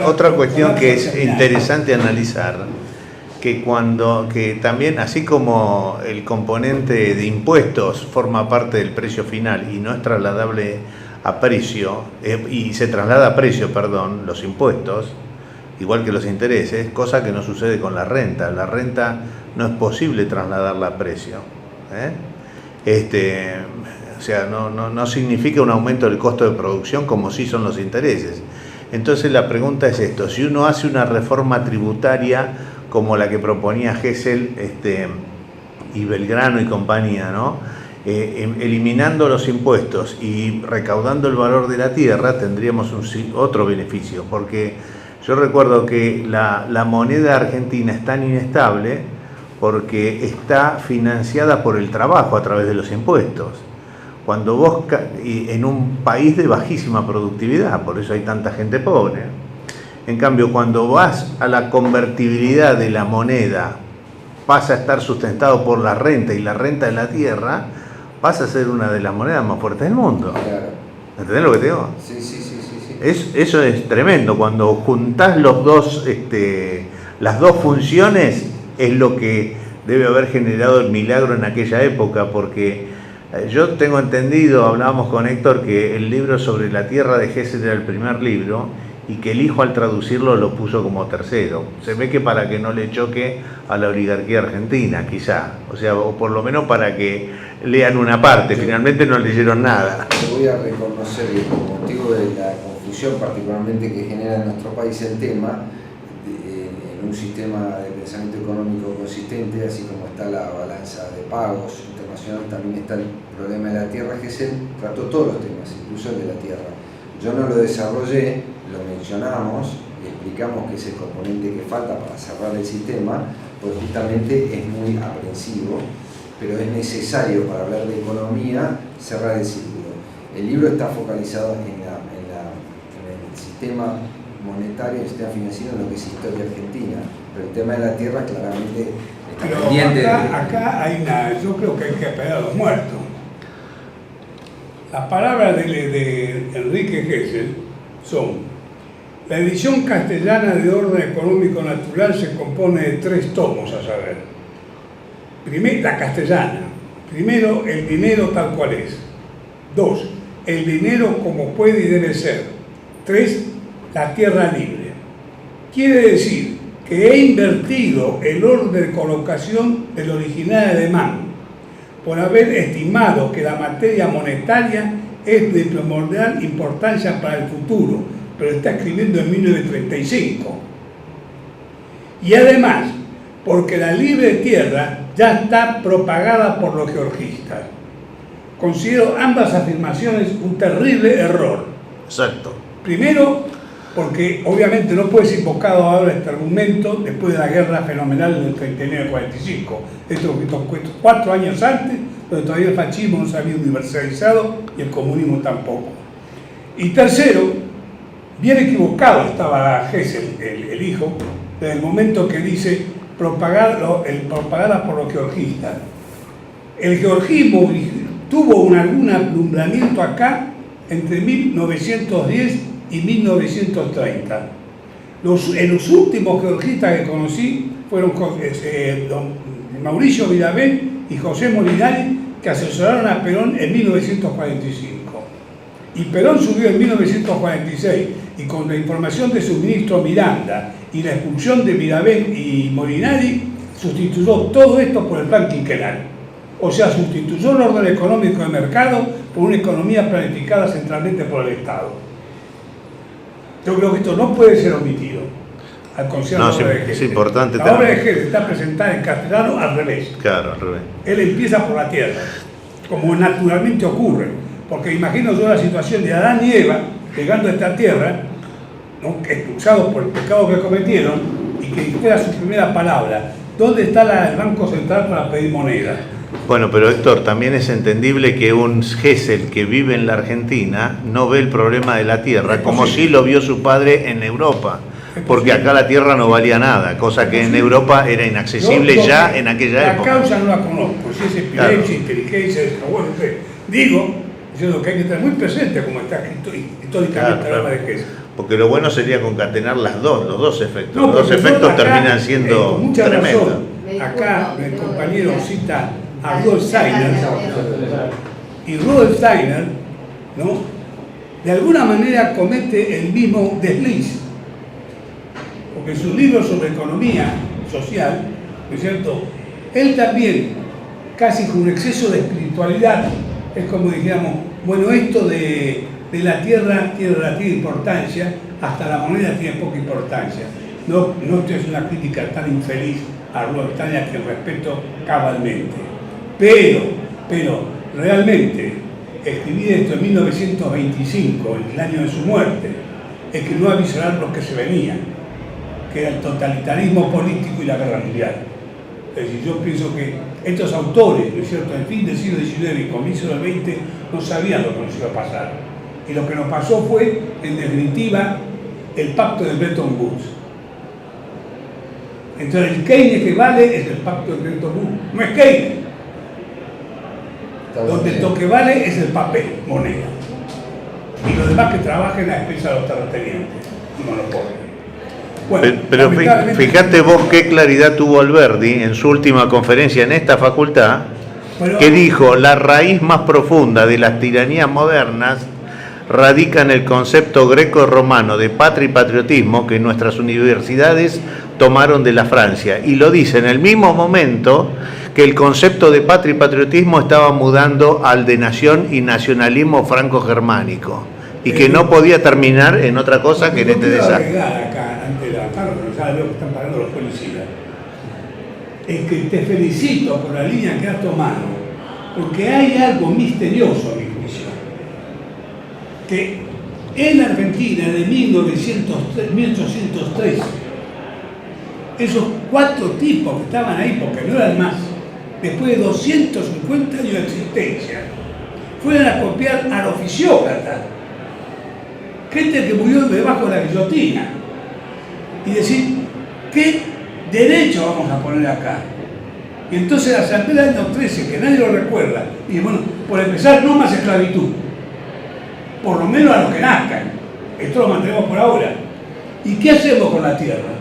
Otra cuestión que es interesante analizar, que también, así como el componente de impuestos forma parte del precio final y no es trasladable a precio, y se traslada a precio, perdón, los impuestos, igual que los intereses, cosa que no sucede con la renta. La renta no es posible trasladarla a precio. O sea, no significa un aumento del costo de producción como sí son los intereses. Entonces la pregunta es esto: si uno hace una reforma tributaria como la que proponía Gesell y Belgrano y compañía, ¿no? Eliminando los impuestos y recaudando el valor de la tierra, tendríamos otro beneficio, porque yo recuerdo que la moneda argentina es tan inestable porque está financiada por el trabajo a través de los impuestos. Cuando vos, en un país de bajísima productividad, por eso hay tanta gente pobre. En cambio, cuando vas a la convertibilidad de la moneda, pasa a estar sustentado por la renta, y la renta de la tierra pasa a ser una de las monedas más fuertes del mundo. Claro. ¿Entendés lo que te digo? Sí. Eso es tremendo. Cuando juntás las dos funciones, es lo que debe haber generado el milagro en aquella época, porque yo tengo entendido, hablábamos con Héctor, que el libro sobre la tierra de Gesell era el primer libro y que el hijo al traducirlo lo puso como tercero. Se ve que para que no le choque a la oligarquía argentina, quizá. O sea, o por lo menos para que lean una parte. Finalmente no leyeron nada. Te voy a reconocer que como motivo de la confusión particularmente que genera en nuestro país el tema, en un sistema de pensamiento económico consistente, así como está la balanza de pagos internacional, también está el problema de la tierra. Gesell trató todos los temas, incluso el de la tierra. Yo no lo desarrollé, lo mencionamos y explicamos que es el componente que falta para cerrar el sistema, porque justamente es muy aprensivo, pero es necesario para hablar de economía cerrar el círculo. El libro está focalizado en el sistema monetario, el sistema financiero, en lo que es historia argentina, pero el tema de la tierra claramente está pendiente. Acá hay yo creo que hay que apelar a los muertos. Las palabras de Enrique Gesell son: la edición castellana de Orden Económico Natural se compone de 3 tomos, a saber. La castellana. Primero, el dinero tal cual es. 2, el dinero como puede y debe ser. 3, la tierra libre. Quiere decir que he invertido el orden de colocación del original alemán por haber estimado que la materia monetaria es de primordial importancia para el futuro, pero está escribiendo en 1935. Y además, porque la libre tierra ya está propagada por los georgistas. Considero ambas afirmaciones un terrible error. Exacto. Primero, porque obviamente no puede ser invocado ahora este argumento después de la guerra fenomenal del 39-45. Estos 4 años antes, donde todavía el fascismo no se había universalizado y el comunismo tampoco. Y tercero, bien equivocado estaba Gesell, el hijo, desde el momento que dice propagada por los georgistas. El georgismo tuvo algún alumbramiento acá entre 1910 y 1930. En los últimos georgistas que conocí fueron don Mauricio Virabén y José Molinari, que asesoraron a Perón en 1945. Y Perón subió en 1946, y con la información de su ministro Miranda y la expulsión de Virabén y Molinari, sustituyó todo esto por el plan quinquenal. O sea, sustituyó el orden económico de mercado por una economía planificada centralmente por el Estado. Yo creo que esto no puede ser omitido al concierto de Gesell. Es importante. La obra de Gesell está presentada en castellano al revés. Claro, al revés. Él empieza por la tierra, como naturalmente ocurre. Porque imagino yo la situación de Adán y Eva llegando a esta tierra, ¿no?, expulsados por el pecado que cometieron, y que fuera su primera palabra: ¿dónde está el Banco Central para pedir moneda? Bueno, pero Héctor, también es entendible que un Gesell que vive en la Argentina no ve el problema de la tierra, como sí lo vio su padre en Europa. porque acá la tierra no valía nada, cosa que en Europa era inaccesible ya en aquella época. La causa no la conozco, si es epilepsia, inteligencia, bueno, digo, diciendo que hay que estar muy presente como está escrito históricamente la vejez. Porque lo bueno sería concatenar los dos efectos. No, los dos efectos acá, terminan siendo con mucha tremendos. razón. Acá el compañero cita a Rudolf Steiner, y Rudolf Steiner, ¿no?, de alguna manera comete el mismo desliz, porque en sus libros sobre economía social, ¿no es cierto?, él también, casi con un exceso de espiritualidad, es como dijéramos, bueno, esto de la tierra tiene relativa importancia, hasta la moneda tiene poca importancia. No es una crítica tan infeliz a Rudolf Steiner, que respeto cabalmente. Pero realmente, escribir esto en 1925, en el año de su muerte, es que no avisaron lo que se venía, que era el totalitarismo político y la guerra mundial. Es decir, yo pienso que estos autores, ¿no es cierto?, en fin del siglo XIX y comienzo del XX, no sabían lo que nos iba a pasar. Y lo que nos pasó fue, en definitiva, el pacto de Bretton Woods. Entonces, el Keynes que vale es el pacto de Bretton Woods, no es Keynes. Donde lo que vale es el papel, moneda. Y los demás que trabajen a expensas de los terratenientes, monopolio. Bueno, pero fíjate vos qué claridad tuvo Alberdi en su última conferencia en esta facultad, que dijo: la raíz más profunda de las tiranías modernas radica en el concepto greco-romano de patria y patriotismo que nuestras universidades tomaron de la Francia, y lo dice en el mismo momento que el concepto de patria y patriotismo estaba mudando al de nación y nacionalismo franco-germánico, y que no podía terminar en otra cosa que en este desastre. Acá, ante la carga, ya veo que están pagando los policías, es que te felicito por la línea que has tomado, porque hay algo misterioso a mi juicio, que en Argentina de 1803, esos 4 tipos que estaban ahí, porque no eran más, después de 250 años de existencia, fueron a copiar al oficiócrata, gente que murió debajo de la guillotina, y decir, ¿qué derecho vamos a poner acá? Y entonces la asamblea del año 13, que nadie lo recuerda, y bueno, por empezar, no más esclavitud, por lo menos a los que nazcan, esto lo mantenemos por ahora. ¿Y qué hacemos con la tierra?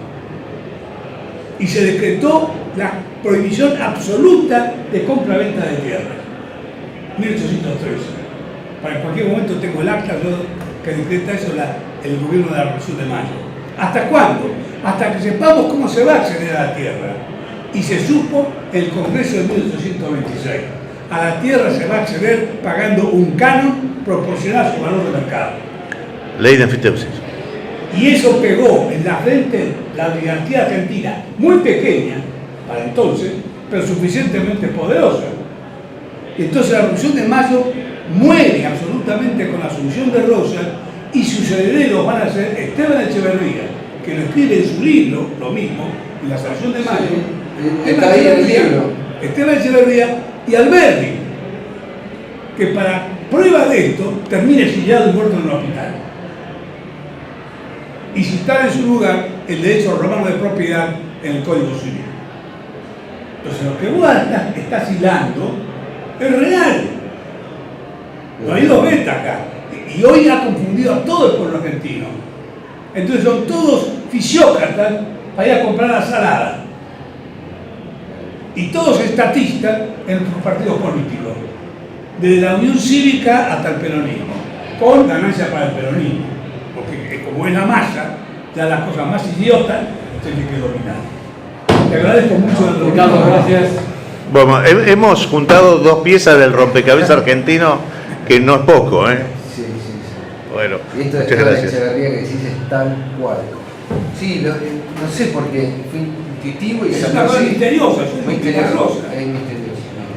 Y se decretó la prohibición absoluta de compra-venta de tierra, 1813. Para en cualquier momento tengo el acta que decreta eso el gobierno de la Revolución de Mayo. ¿Hasta cuándo? Hasta que sepamos cómo se va a acceder a la tierra. Y se supo en el Congreso de 1826. A la tierra se va a acceder pagando un canon proporcional a su valor de mercado. Ley de enfiteusis. Y eso pegó en la frente la oligarquía argentina, muy pequeña para entonces, pero suficientemente poderosa. Y entonces la Revolución de Mayo muere absolutamente con la asunción de Rosas, y sus herederos van a ser Esteban Echeverría, que lo escribe en su libro, lo mismo, en la Revolución de Mayo. Está ahí en el libro. Esteban Echeverría y Alberdi, que para prueba de esto termina exiliado y muerto en un hospital. Y si está en su lugar el derecho romano de propiedad en el Código Civil. Entonces lo que vos estás hilando es real. No hay 2 betas acá. Y hoy ha confundido a todo el pueblo argentino. Entonces son todos fisiócratas para ir a comprar la salada. Y todos estatistas en los partidos políticos. Desde la Unión Cívica hasta el peronismo. Con ganancia para el peronismo. Porque como es la masa, ya las cosas más idiotas se tienen que dominar. Te agradezco mucho, Ricardo, gracias. Bueno, hemos juntado 2 piezas del rompecabezas argentino, que no es poco, ¿eh? Sí. Bueno, Y esto de muchas gracias. Echeverría que decís es tal cual. Sí, no sé por qué, fue intuitivo y es salió una cosa así. misteriosa, es Misterioso.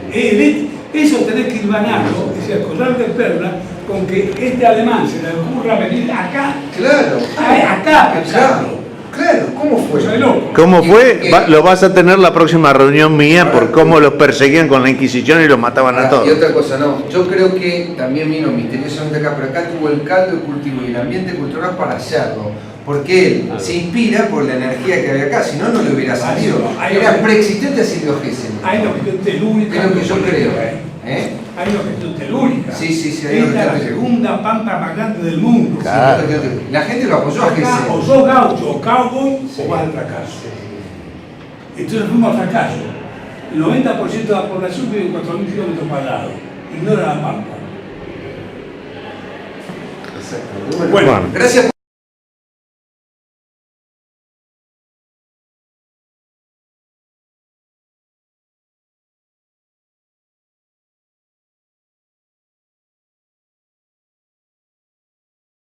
misterioso. Eso tenés que hilvanarlo, es decir, collar de perla, con que este alemán se le ocurra venir acá, Claro. acá pensarlo. Claro, ¿cómo fue? Soy loco. ¿Cómo fue? Y- Lo vas a tener la próxima reunión mía por cómo los perseguían con la Inquisición y los mataban a Y todos. otra cosa, no, yo creo que también vino misteriosamente acá, pero acá tuvo el caldo de cultivo y el ambiente cultural para hacerlo, porque él se inspira por la energía que había acá, si no, no le hubiera salido. Era preexistente a Silvio Gesell. Hay una cuestión telúrica. Es lo que yo creo. Hay una cuestión telúrica. Sí, hay Esta una es la cuestión segunda pampa más grande del mundo. Claro. La gente lo apoyó a Acá, Gesell. o sos gaucho o cowboy o vas al fracaso. Entonces fuimos al fracaso. El 90% de la población vive en 4.000 kilómetros cuadrados. Ignora la pampa. Exacto. Bueno, Gracias.